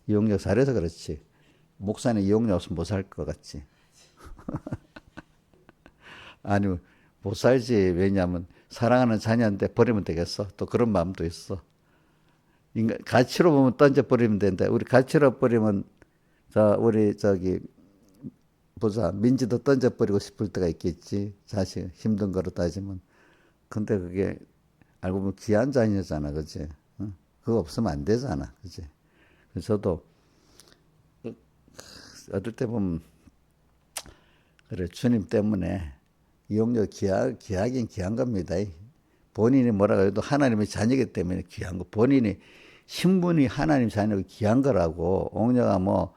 이용력 잘해서 그렇지 목사님 이용력 없으면 못 살 것 같지. 아니 못 살지. 왜냐하면 사랑하는 자녀한테 버리면 되겠어. 또 그런 마음도 있어. 가치로 보면 던져버리면 되는데 우리 가치로 버리면 우리 보자 민지도 던져버리고 싶을 때가 있겠지. 자식 힘든 거로 따지면. 근데 그게 알고 보면 귀한 자녀잖아. 그치? 그거 없으면 안 되잖아. 그치? 그래서 저도 어떨 때 보면 그래 주님 때문에 이용력 귀하긴 귀한 겁니다. 본인이 뭐라고 해도 하나님의 자녀이기 때문에 귀한 거. 본인이 신분이 하나님 자녀가 귀한 거라고. 옥녀가 뭐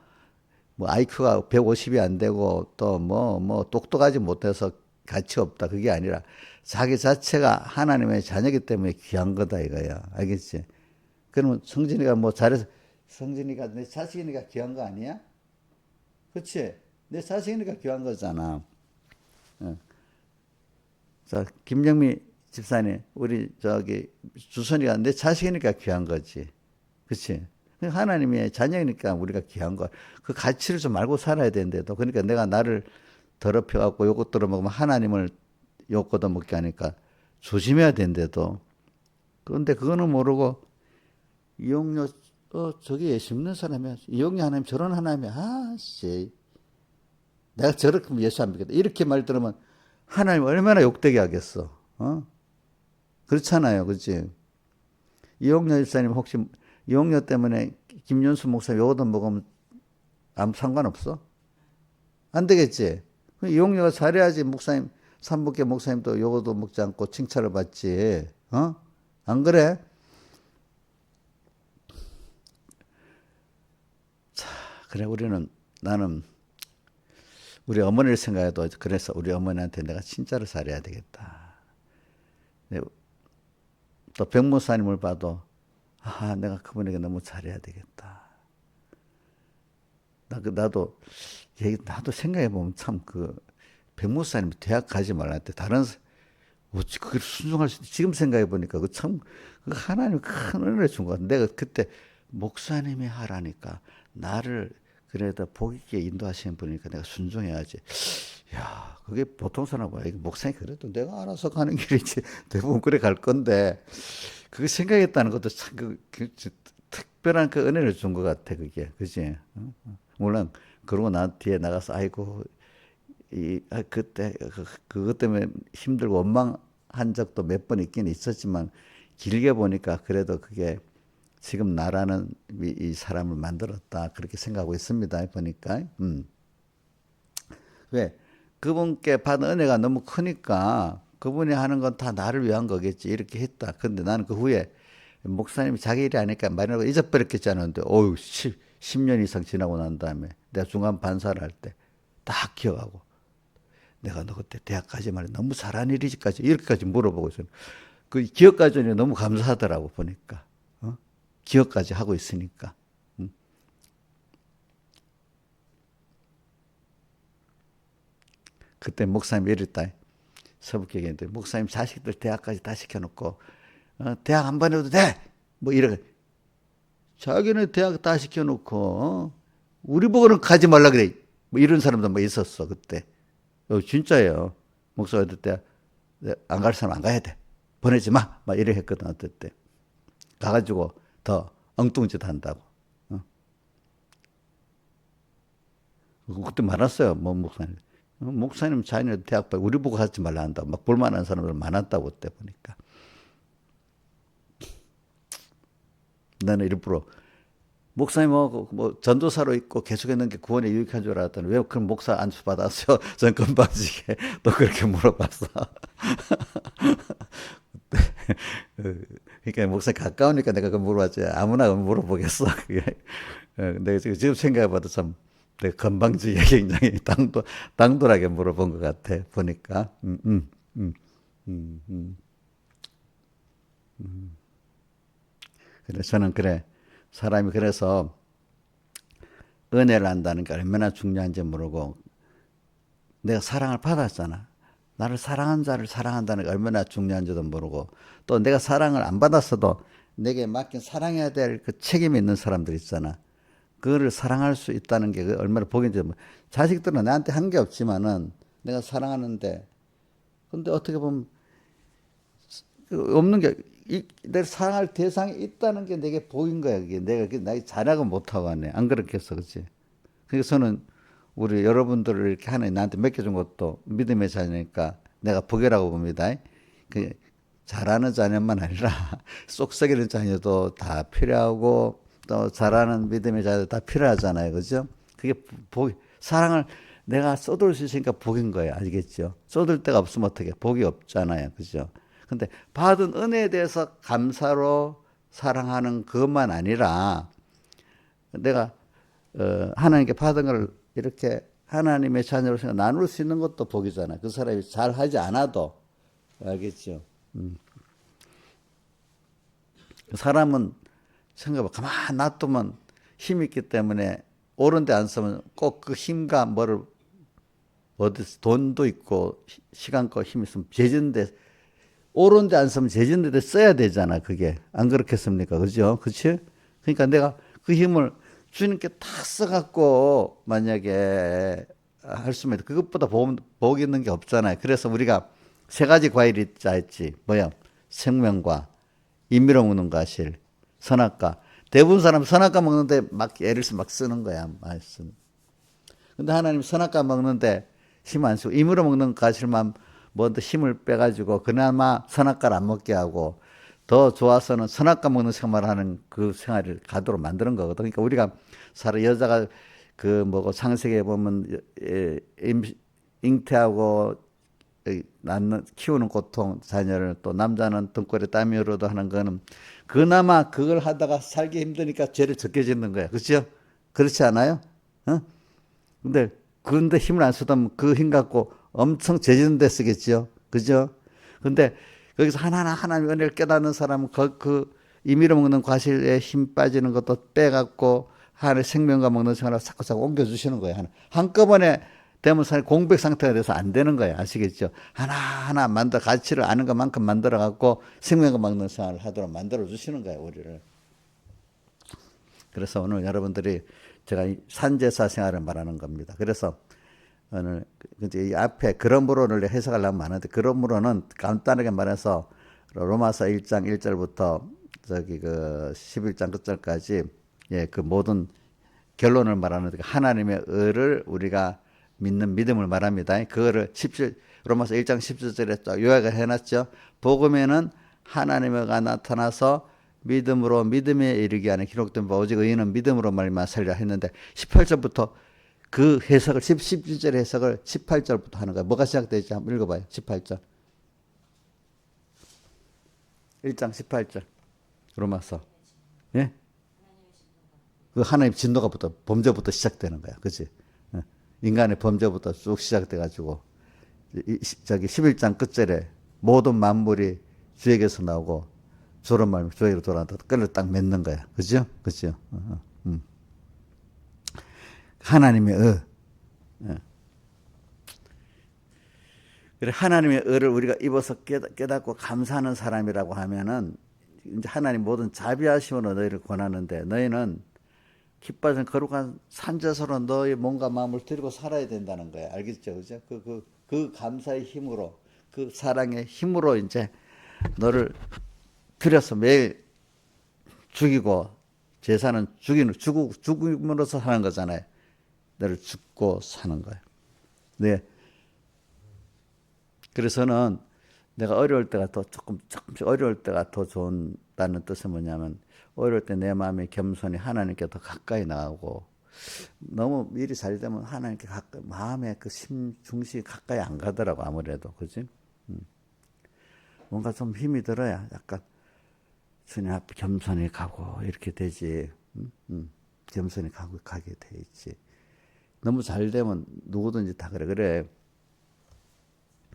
IQ가 150이 안 되고 또 똑똑하지 못해서 가치 없다. 그게 아니라 자기 자체가 하나님의 자녀이기 때문에 귀한 거다 이거야. 알겠지? 그러면 성진이가 잘해서 성진이가 내 자식이니까 귀한 거 아니야? 그렇지? 내 자식이니까 귀한 거잖아. 자, 김영미 집사님, 우리 주선이가 내 자식이니까 귀한 거지. 그치? 하나님의 자녀니까 우리가 귀한 거. 그 가치를 좀 알고 살아야 되는데도. 그러니까 내가 나를 더럽혀갖고 요것 들어먹으면 하나님을 욕 얻어먹게 하니까 조심해야 되는데도. 그런데 그거는 모르고 이용료, 저기 예수 믿는 사람이야. 이용료 하나님, 저런 하나님이야. 씨. 내가 저렇게 하면 예수 안 믿겠다. 이렇게 말 들으면 하나님 얼마나 욕되게 하겠어. 그렇잖아요. 그치? 이용료 집사님 혹시 이용료 때문에 김윤수 목사님 욕 얻어먹으면 아무 상관없어? 안 되겠지? 이용료가 잘해야지 목사님, 삼복계 목사님도 욕 얻어먹지 않고 칭찬을 받지. 안 그래? 자, 그래, 나는 우리 어머니를 생각해도 그래서 우리 어머니한테 내가 진짜로 잘해야 되겠다. 또 백목사님을 봐도 내가 그분에게 너무 잘해야 되겠다. 나도 생각해보면 참 백목사님 대학 가지 말라는데 어찌 그걸 순종할 수 있지? 지금 생각해보니까 하나님 큰 은혜를 준 것 같아. 내가 그때 목사님이 하라니까 나를 그래도 복 있게 인도하시는 분이니까 내가 순종해야지. 야, 그게 보통 사람 뭐야. 목사님 그래도 내가 알아서 가는 길이지. 대부분 그래 갈 건데. 그게 생각했다는 것도 참 특별한 은혜를 준 것 같아, 그게. 그지? 물론, 그러고 난 뒤에 나가서, 아이고, 그때, 그것 때문에 힘들고 원망한 적도 몇 번 있긴 있었지만, 길게 보니까 그래도 그게 지금 나라는 이 사람을 만들었다. 그렇게 생각하고 있습니다. 보니까. 왜? 그분께 받은 은혜가 너무 크니까 그분이 하는 건 다 나를 위한 거겠지. 이렇게 했다. 근데 나는 그 후에 목사님이 자기 일이 아니까 말이라고 잊어버렸겠지 않은데, 10년 이상 지나고 난 다음에 내가 중간 반사를 할 때 딱 기억하고, 내가 너 그때 대학 가지 말고 너무 잘한 일이지까지 이렇게까지 물어보고 있어요. 그 기억까지 너무 감사하더라고, 보니까. 기억까지 하고 있으니까. 그때 목사님 이랬다. 서북교회인데 목사님 자식들 대학까지 다 시켜놓고 대학 한 번 해도 돼! 뭐 이렇게. 자기는 대학 다 시켜놓고 우리 보고는 가지 말라 그래. 뭐 이런 사람도 뭐 있었어 그때. 진짜예요. 목사가 그때 안 갈 사람 안 가야 돼. 보내지 마. 막 이래 했거든. 어떨 때. 가가지고 더 엉뚱짓 한다고. 그때 많았어요. 뭐 목사님. 목사님 자녀 대학 우리 보고 가지 말라 한다. 막 볼만한 사람들 많았다고 그때 보니까. 나는 일부러 목사님하고 뭐 전도사로 있고 계속했는 게 구원에 유익한 줄 알았더니 왜 그럼 목사 안수 받았어요? 전 건방지게 또 그렇게 물어봤어. 그러니까 목사 가까우니까 내가 그 물어봤지. 아무나 물어보겠어. 그게. 근데 지금 생각해봐도 참 되게 건방지게 굉장히 당돌하게 물어본 것 같아. 보니까. 그래, 저는 그래. 사람이 그래서 은혜를 한다는 게 얼마나 중요한지 모르고 내가 사랑을 받았잖아. 나를 사랑한 자를 사랑한다는 게 얼마나 중요한지도 모르고 또 내가 사랑을 안 받았어도 내게 맡긴 사랑해야 될 그 책임이 있는 사람들 있잖아. 그거를 사랑할 수 있다는 게 얼마나 복인지. 자식들은 나한테 한 게 없지만은 내가 사랑하는데 근데 어떻게 보면 없는 게 내가 사랑할 대상이 있다는 게 내게 복인 거야. 그게 내가 자락은 못하고 하네. 안 그렇겠어, 그렇지? 그래서 저는 우리 여러분들을 이렇게 하나님 나한테 맡겨준 것도 믿음의 자녀니까 내가 복이라고 봅니다. 그 잘하는 자녀만 아니라 쏙썩이는 자녀도 다 필요하고 또 잘하는 믿음의 자녀도 다 필요하잖아요, 그죠? 그게 사랑을 내가 쏟을 수 있으니까 복인 거예요, 알겠죠? 쏟을 데가 없으면 어떻게 복이 없잖아요, 그죠? 근데 받은 은혜에 대해서 감사로 사랑하는 그것만 아니라 내가 하나님께 받은 걸 이렇게 하나님의 자녀로서 나눌 수 있는 것도 복이잖아. 그 사람이 잘 하지 않아도 알겠죠. 사람은 생각해봐. 가만 놔두면 힘 있기 때문에 옳은 데 안 쓰면 꼭 그 힘과 어디 돈도 있고 시간과 힘이 있으면 죄진데 옳은데 안 쓰면 죄짓는 데 써야 되잖아, 그게. 안 그렇겠습니까? 그죠? 그치? 그러니까 내가 그 힘을 주님께 다 써갖고 만약에 할 수면 그것보다 복 있는 게 없잖아요. 그래서 우리가 세 가지 과일이 있자 했지. 뭐야? 생명과 임의로 먹는 과실, 선악과. 대부분 사람 선악과 먹는데 막 예를 들어 막 쓰는 거야, 말씀. 근데 하나님 선악과 먹는데 힘 안 쓰고 임의로 먹는 과실만 먼저 힘을 빼가지고 그나마 선악과를 안 먹게 하고 더 좋아서는 선악과 먹는 생활을 하는 그 생활을 가도록 만드는 거거든. 그러니까 우리가 여자가 그 뭐고 창세기에 보면 잉태하고 낳는 키우는 고통 자녀를 또 남자는 등골에 땀이 흘러도 하는 거는 그나마 그걸 하다가 살기 힘드니까 죄를 적게 짓는 거야. 그렇죠? 그렇지 않아요? 어? 근데 힘을 안 쓰다 보면 그 힘 갖고 엄청 죄 짓는 데 쓰겠죠. 그죠? 근데 거기서 하나하나 하나님 은혜를 깨닫는 사람은 그 임의로 먹는 과실에 힘 빠지는 것도 빼갖고 하나의 생명과 먹는 생활을 자꾸자꾸 옮겨주시는 거예요. 한꺼번에 되면 공백 상태가 돼서 안 되는 거예요. 아시겠죠? 하나하나 가치를 아는 것만큼 만들어갖고 생명과 먹는 생활을 하도록 만들어주시는 거예요. 우리를. 그래서 오늘 여러분들이 제가 산제사 생활을 말하는 겁니다. 그래서 오늘 이제 이 앞에 그러므로를 해석하려면 많은데 그러므로는 간단하게 말해서 로마서 1장 1절부터 저기 그 11장 끝절까지 예, 그 모든 결론을 말하는 하나님의 의를 우리가 믿는 믿음을 말합니다. 그거를 17 로마서 1장 17절에 딱 요약을 해놨죠. 복음에는 하나님의 의가 나타나서 믿음으로 믿음에 이르게 하는 기록된 바 오직 의인은 믿음으로 말미암아 살리라 했는데 18절부터 그 해석을 17절 해석을 18절부터 하는 거예요. 뭐가 시작되지? 한번 읽어봐요. 18절. 1장 18절. 로마서. 예? 그 하나님 진노가부터 범죄부터 시작되는 거야. 그렇지? 인간의 범죄부터 쭉 시작돼-가지고 저기 11장 끝절에 모든 만물이 주에게서 나오고 주로 말하면 주에게로 돌아온다. 끌을 딱 맺는 거야. 그죠? 그죠? 하나님의 의. 그래 하나님의 의를 우리가 입어서 깨닫고 감사하는 사람이라고 하면은 이제 하나님 모든 자비하심으로 너희를 권하는데 너희는 기뻐하는 거룩한 산제사로 너의 몸과 마음을 드리고 살아야 된다는 거예요. 알겠죠? 그죠? 그 감사의 힘으로, 그 사랑의 힘으로 이제 너를 들여서 매일 죽이고, 제사는 죽음으로써 사는 거잖아요. 너를 죽고 사는 거예요. 네. 그래서는 내가 어려울 때가 조금씩 어려울 때가 더 좋다는 뜻은 뭐냐면, 어려울 때 내 마음의 겸손이 하나님께 더 가까이 나가고, 너무 일이 잘 되면 하나님께 가까이, 마음의 그 중심이 가까이 안 가더라고, 아무래도. 그지? 뭔가 좀 힘이 들어야 약간 주님 앞에 겸손히 가고, 이렇게 되지. 겸손히 가게 돼 있지. 너무 잘 되면 누구든지 다 그래. 그래.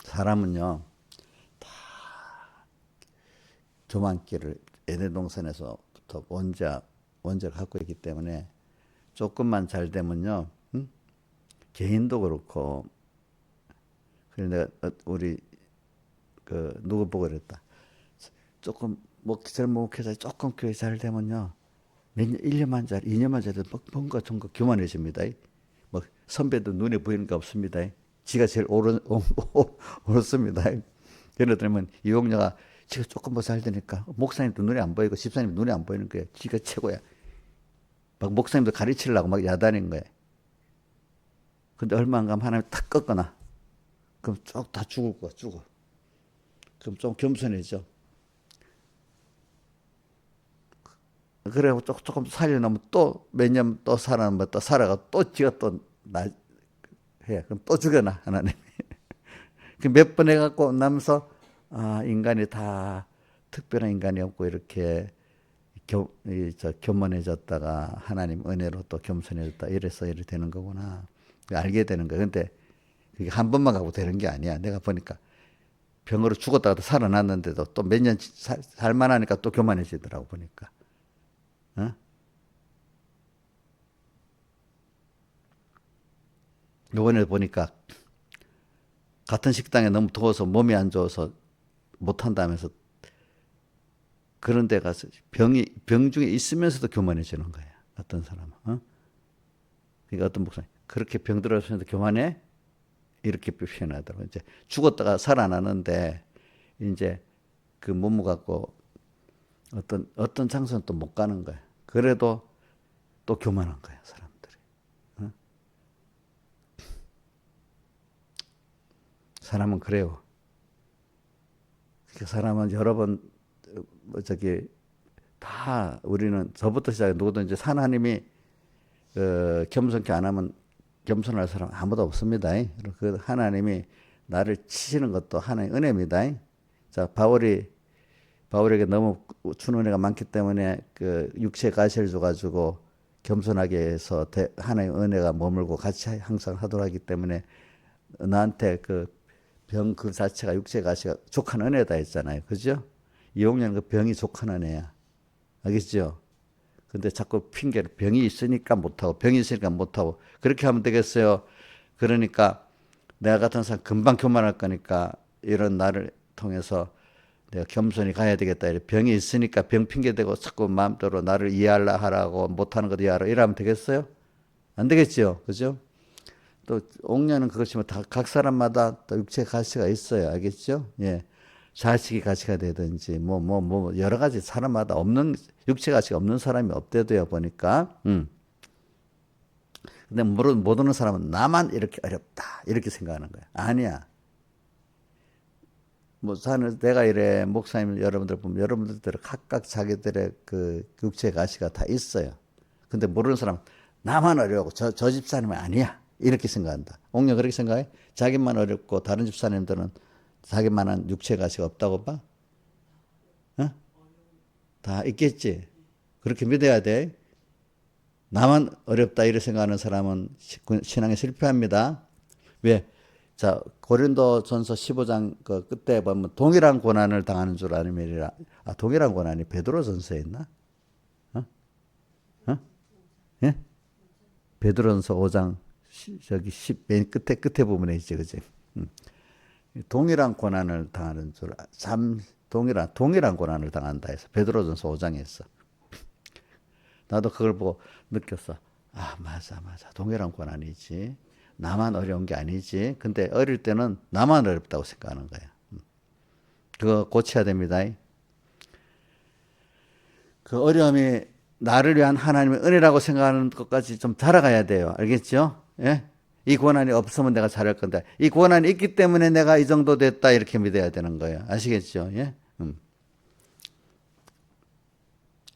사람은요, 다 교만기를 에덴 동산에서부터 원죄를 갖고 있기 때문에 조금만 잘 되면요, 개인도 그렇고, 그래서 내가 우리 누구 보고 그랬다. 조금 목회자 조금 교회 잘 되면요, 몇 년, 1년만 잘, 2년만 잘 돼도 뭔가 좀 교만해집니다. 뭐 선배도 눈에 보이는 게 없습니다. 지가 제일 옳습니다. 예를 들면 이용녀가 지가 조금 뭐 잘 되니까 목사님도 눈에 안 보이고 집사님도 눈에 안 보이는 거예요. 지가 최고야. 막 목사님도 가르치려고 막 야단인 거예요. 근데 얼마 안 가면 하나님 탁 꺾거나 그럼 쭉 다 죽을 거야. 죽어. 그럼 좀 겸손해져. 그래 조금 살려놓으면 또 몇 년 또 살아나면 또 살아가 또 지가 또 해. 그럼 또 죽여놔 하나님이. 그 몇 번 해갖고 나면서 인간이 다 특별한 인간이 없고 이렇게 교만해졌다가 하나님 은혜로 또 겸손해졌다 이래서 이렇게 되는 거구나 알게 되는 거야. 근데 그게 한 번만 가고 되는 게 아니야. 내가 보니까 병으로 죽었다가도 살아났는데도 또 몇 년 살만하니까 또 교만해지더라고 보니까. 어? 요번에 보니까 같은 식당에 너무 더워서 몸이 안 좋아서 못한다면서 그런 데 가서 병 중에 있으면서도 교만해지는 거야. 어떤 사람은. 그러니까 어떤 목사님, 그렇게 병들었으면서 교만해? 이렇게 표현하더라고요. 이제 죽었다가 살아나는데, 이제 그 몸을 갖고 어떤 장소는 또 못 가는 거야. 그래도 또 교만한 거야, 사람들이. 사람은 그래요. 사람은 여러 번, 다 우리는 저부터 시작해 누구든지 하나님이 겸손케 안 하면 겸손할 사람 아무도 없습니다. 그 하나님이 나를 치시는 것도 하나의 은혜입니다. 자, 바울에게 너무 준 은혜가 많기 때문에 그 육체 가시를 줘가지고 겸손하게 해서 하나의 은혜가 머물고 같이 항상 하도록 하기 때문에 나한테 그 병 그 자체가 육체 가시가 족한 은혜다 했잖아요. 그죠? 이용량 그 병이 족한 은혜야. 알겠죠? 근데 자꾸 핑계를 병이 있으니까 못하고 병이 있으니까 못하고 그렇게 하면 되겠어요. 그러니까 내가 같은 사람 금방 교만할 거니까 이런 나를 통해서 내가 겸손히 가야 되겠다. 병이 있으니까 병 핑계 대고 자꾸 마음대로 나를 이해하려 하라고 못하는 것 이해하라 이러면 되겠어요? 안 되겠죠. 그죠? 또 옥녀는 그것이면 다 각 사람마다 또 육체 가치가 있어요. 알겠죠? 예. 자식이 가치가 되든지 뭐 여러 가지 사람마다 없는 육체 가치가 없는 사람이 없대도요 보니까. 근데 모르는 사람은 나만 이렇게 어렵다 이렇게 생각하는 거야. 아니야. 뭐 내가 이래 목사님 여러분들 보면 여러분들대로 각각 자기들의 그 육체 가치가 다 있어요. 근데 모르는 사람 나만 어려워 저 집사님은 아니야 이렇게 생각한다. 옥녀 그렇게 생각해? 자기만 어렵고 다른 집사님들은 자기만한 육체 가치가 없다고 봐? 어? 다 있겠지. 그렇게 믿어야 돼. 나만 어렵다 이렇게 생각하는 사람은 신앙에 실패합니다. 왜? 자, 고린도전서 15장 그 끝에 보면 동일한 고난을 당하는 줄 아니면이라. 동일한 고난이 베드로전서에 있나? 예? 베드로전서 5장 저기 맨 끝에 부분에 있지, 그지? 동일한 고난을 당하는 줄, 동일한 고난을 당한다 해서 베드로전서 5장에 있어. 나도 그걸 보고 느꼈어. 맞아. 동일한 고난이지. 나만 어려운 게 아니지. 근데 어릴 때는 나만 어렵다고 생각하는 거야. 그거 고쳐야 됩니다. 그 어려움이 나를 위한 하나님의 은혜라고 생각하는 것까지 좀 자라가야 돼요. 알겠죠? 예? 이 고난이 없으면 내가 잘할 건데, 이 고난이 있기 때문에 내가 이 정도 됐다, 이렇게 믿어야 되는 거예요. 아시겠죠? 예?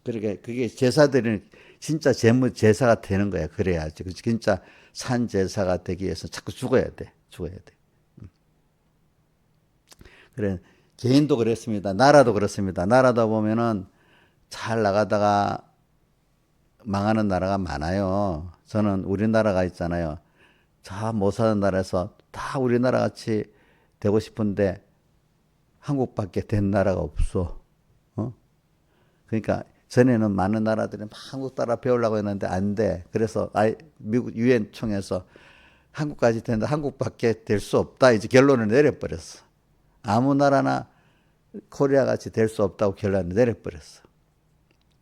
그게 제사들은 진짜 제사가 되는 거야. 그래야지. 진짜 산 제사가 되기 위해서 자꾸 죽어야 돼. 그래. 개인도 그랬습니다. 나라도 그렇습니다. 나라다 보면은 잘 나가다가 망하는 나라가 많아요. 저는 우리나라가 있잖아요. 다 못 사는 나라에서 다 우리나라 같이 되고 싶은데 한국밖에 된 나라가 없어. 그러니까 전에는 많은 나라들이 막 한국 따라 배우려고 했는데 안 돼. 그래서 미국 유엔 총회에서 한국까지 되는데 한국밖에 될 수 없다. 이제 결론을 내려버렸어. 아무 나라나 코리아 같이 될 수 없다고 결론을 내려버렸어.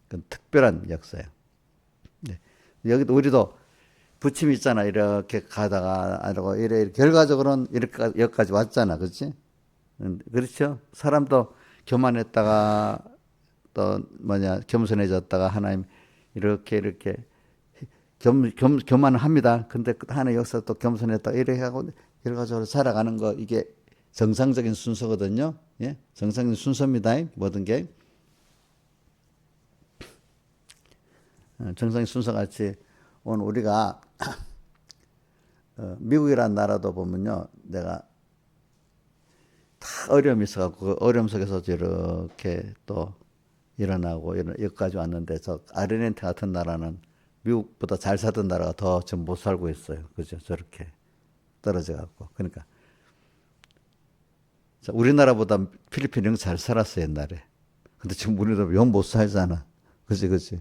그건 특별한 역사예요. 네. 여기도 우리도 부침이 있잖아. 이렇게 가다가 이래 결과적으로는 이렇게 여기까지 왔잖아. 그렇지? 그렇죠? 사람도 교만했다가 또 겸손해졌다가 하나님 이렇게 교만을 합니다. 근데 하나의 역사 또 겸손했다가 이렇게 하고 결과적으로 살아가는 거 이게 정상적인 순서거든요. 예? 정상적인 순서입니다. 모든 게. 정상적인 순서 같이 오늘 우리가 미국이라는 나라도 보면요. 내가 다 어려움이 있어갖고 그 어려움 속에서 이렇게 또 일어나고 여기까지 왔는데 저 아르헨티나 같은 나라는 미국보다 잘 살던 나라가 더 지금 못 살고 있어요. 그죠? 저렇게 떨어져 갖고. 그러니까 우리나라보다 필리핀이 영 잘 살았어 옛날에. 근데 지금 우리나라 영 못 살잖아. 그지?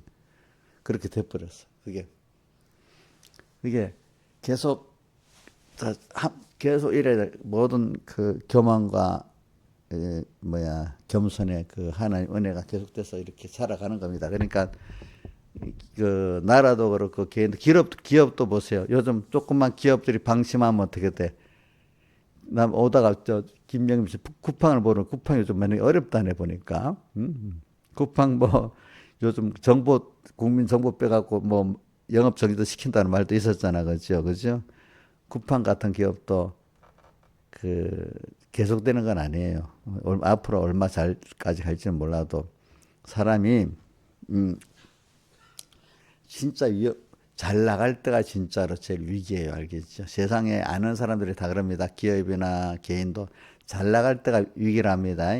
그렇게 돼버렸어. 그게 계속 이래 모든 그 교만과 겸손의 그 하나님 은혜가 계속돼서 이렇게 살아가는 겁니다. 그러니까 그 나라도 그렇고 개인도 기업도 보세요. 요즘 조그만 기업들이 방심하면 어떻게 돼? 남 오다가 저 김영민 씨 쿠팡을 보는 쿠팡이 좀 많이 어렵다네 보니까. 쿠팡 뭐 요즘 정보 국민 정보 빼갖고 뭐 영업 정지도 시킨다는 말도 있었잖아, 그죠? 그죠? 쿠팡 같은 기업도 그 계속되는 건 아니에요. 앞으로 얼마 잘까지 갈지는 몰라도 사람이 진짜 잘 나갈 때가 진짜로 제일 위기예요. 알겠죠? 세상에 아는 사람들이 다 그럽니다. 기업이나 개인도 잘 나갈 때가 위기랍니다.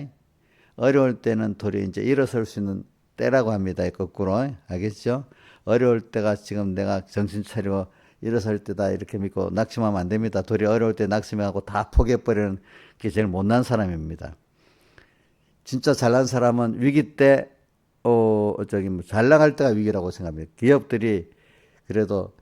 어려울 때는 도리 이제 일어설 수 있는 때라고 합니다. 거꾸로. 알겠죠? 어려울 때가 지금 내가 정신 차리고 일어설 때다 이렇게 믿고 낙심하면 안 됩니다. 도리 어려울 때 낙심하고 다 포기해버리는 게 제일 못난 사람입니다. 진짜 잘난 사람은 위기 때, 잘 나갈 때가 위기라고 생각합니다. 기업들이 그래도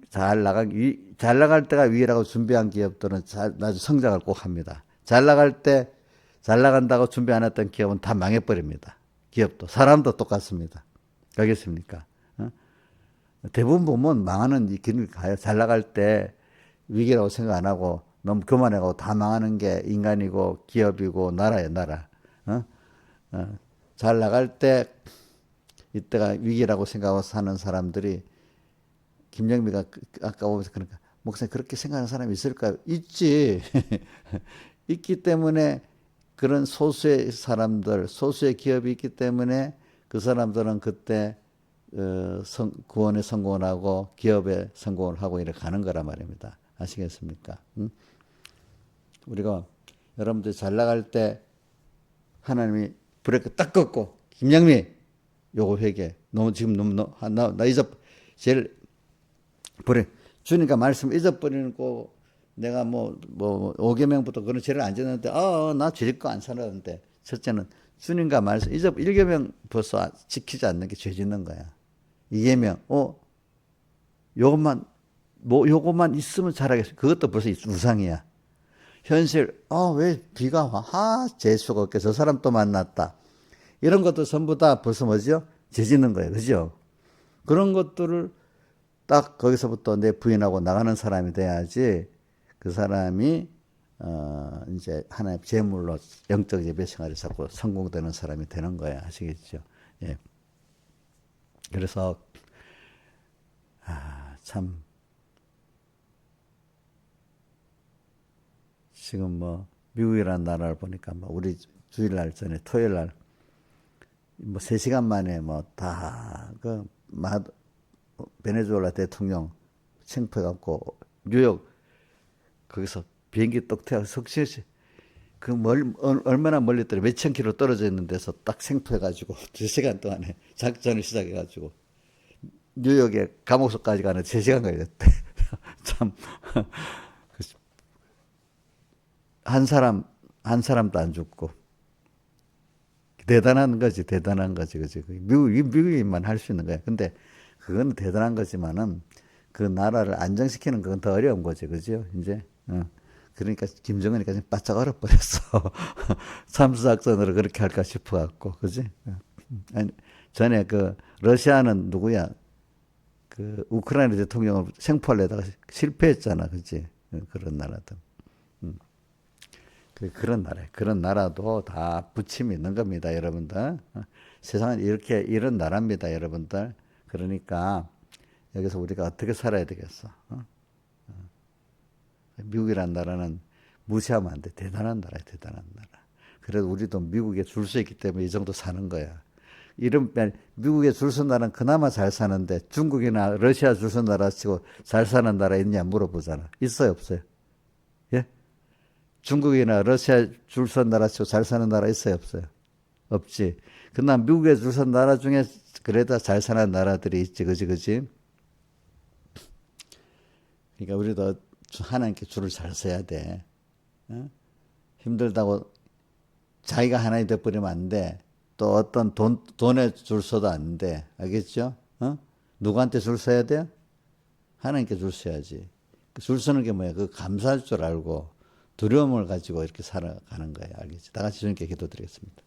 잘 나갈 때가 위기라고 준비한 기업들은 나중에 성장을 꼭 합니다. 잘 나간다고 준비 안 했던 기업은 다 망해버립니다. 기업도, 사람도 똑같습니다. 알겠습니까? 대부분 보면 망하는 이 기능이 가요. 잘 나갈 때 위기라고 생각 안 하고 너무 교만해가고 다 망하는 게 인간이고 기업이고 나라예요, 나라. 잘 나갈 때 이때가 위기라고 생각하고 사는 사람들이 김영미가 아까 보면서 그러니까 목사님 그렇게 생각하는 사람이 있을까요? 있지. 있기 때문에 그런 소수의 사람들, 소수의 기업이 있기 때문에 그 사람들은 그때 구원에 성공을 하고 기업에 성공을 하고 이렇게 가는 거란 말입니다. 아시겠습니까? 우리가 여러분들 잘 나갈 때 하나님이 브레이크 딱 꺾고 김영미 요거 회개 너무 지금 너무 나 제일 주니까 말씀 잊어버리는 거 내가 뭐 5계명부터 그런 죄를 안 지었는데 나 죄짓고 안 살았는데 첫째는 주님과 말씀 1계명 벌써 지키지 않는 게 죄 짓는 거야. 2계명 요것만 있으면 잘하겠어. 그것도 벌써 우상이야. 현실 왜 비가 와? 재수가 없게 저 사람 또 만났다. 이런 것도 전부 다 벌써 뭐죠? 죄 짓는 거예요. 그죠? 그런 것들을 딱 거기서부터 내 부인하고 나가는 사람이 돼야지 그 사람이 이제 하나의 제물로 영적 예배 생활에 자꾸 성공되는 사람이 되는 거야. 아시겠죠? 예. 그래서 참 지금 뭐 미국이라는 나라를 보니까 뭐 우리 주일날 전에 토요일날 뭐 3시간 만에 뭐 다 베네수엘라 대통령 챙포해갖고 뉴욕 거기서 비행기 똑 태워 석시시 얼마나 멀리 떨어 몇천 킬로 떨어져 있는 데서 딱 생포해가지고 2시간 동안에 작전을 시작해가지고 뉴욕에 감옥소까지 가는 3시간 걸렸대. 참 한 사람도 안 죽고 대단한 거지. 그지? 미국인만 할 수 있는 거야. 근데 그건 대단한 거지만은 그 나라를 안정시키는 건 더 어려운 거지. 그죠? 이제. 그러니까 김정은이가 지금 바짝 얼어버렸어. 참수작전으로 그렇게 할까 싶어갖고. 그지? 아니, 전에 러시아는 누구야? 우크라이나 대통령을 생포하려다가 실패했잖아. 그지? 그런 나라들. 그런 나라, 그런 나라도 다 부침이 있는 겁니다, 여러분들. 세상은 이런 나라입니다, 여러분들. 그러니까 여기서 우리가 어떻게 살아야 되겠어? 미국이라는 나라는 무시하면 안 돼. 대단한 나라야, 대단한 나라. 그래도 우리도 미국에 줄 서 있기 때문에 이 정도 사는 거야. 미국에 줄 선 나라는 그나마 잘 사는데 중국이나 러시아 줄 선 나라 치고 잘 사는 나라 있냐 물어보잖아. 있어요, 없어요? 예? 중국이나 러시아 줄 선 나라 치고 잘 사는 나라 있어요, 없어요? 없지. 그러나 미국에 줄 선 나라 중에 그래도 잘 사는 나라들이 있지, 그지? 그러니까 우리도 하나님께 줄을 잘 서야 돼. 힘들다고 자기가 하나님 돼버리면 안 돼. 또 어떤 돈에 줄 서도 안 돼. 알겠죠? 누구한테 줄 서야 돼? 하나님께 줄 서야지. 줄 서는 게 뭐야? 감사할 줄 알고, 두려움을 가지고 이렇게 살아가는 거예요. 알겠죠? 다 같이 주님께 기도드리겠습니다.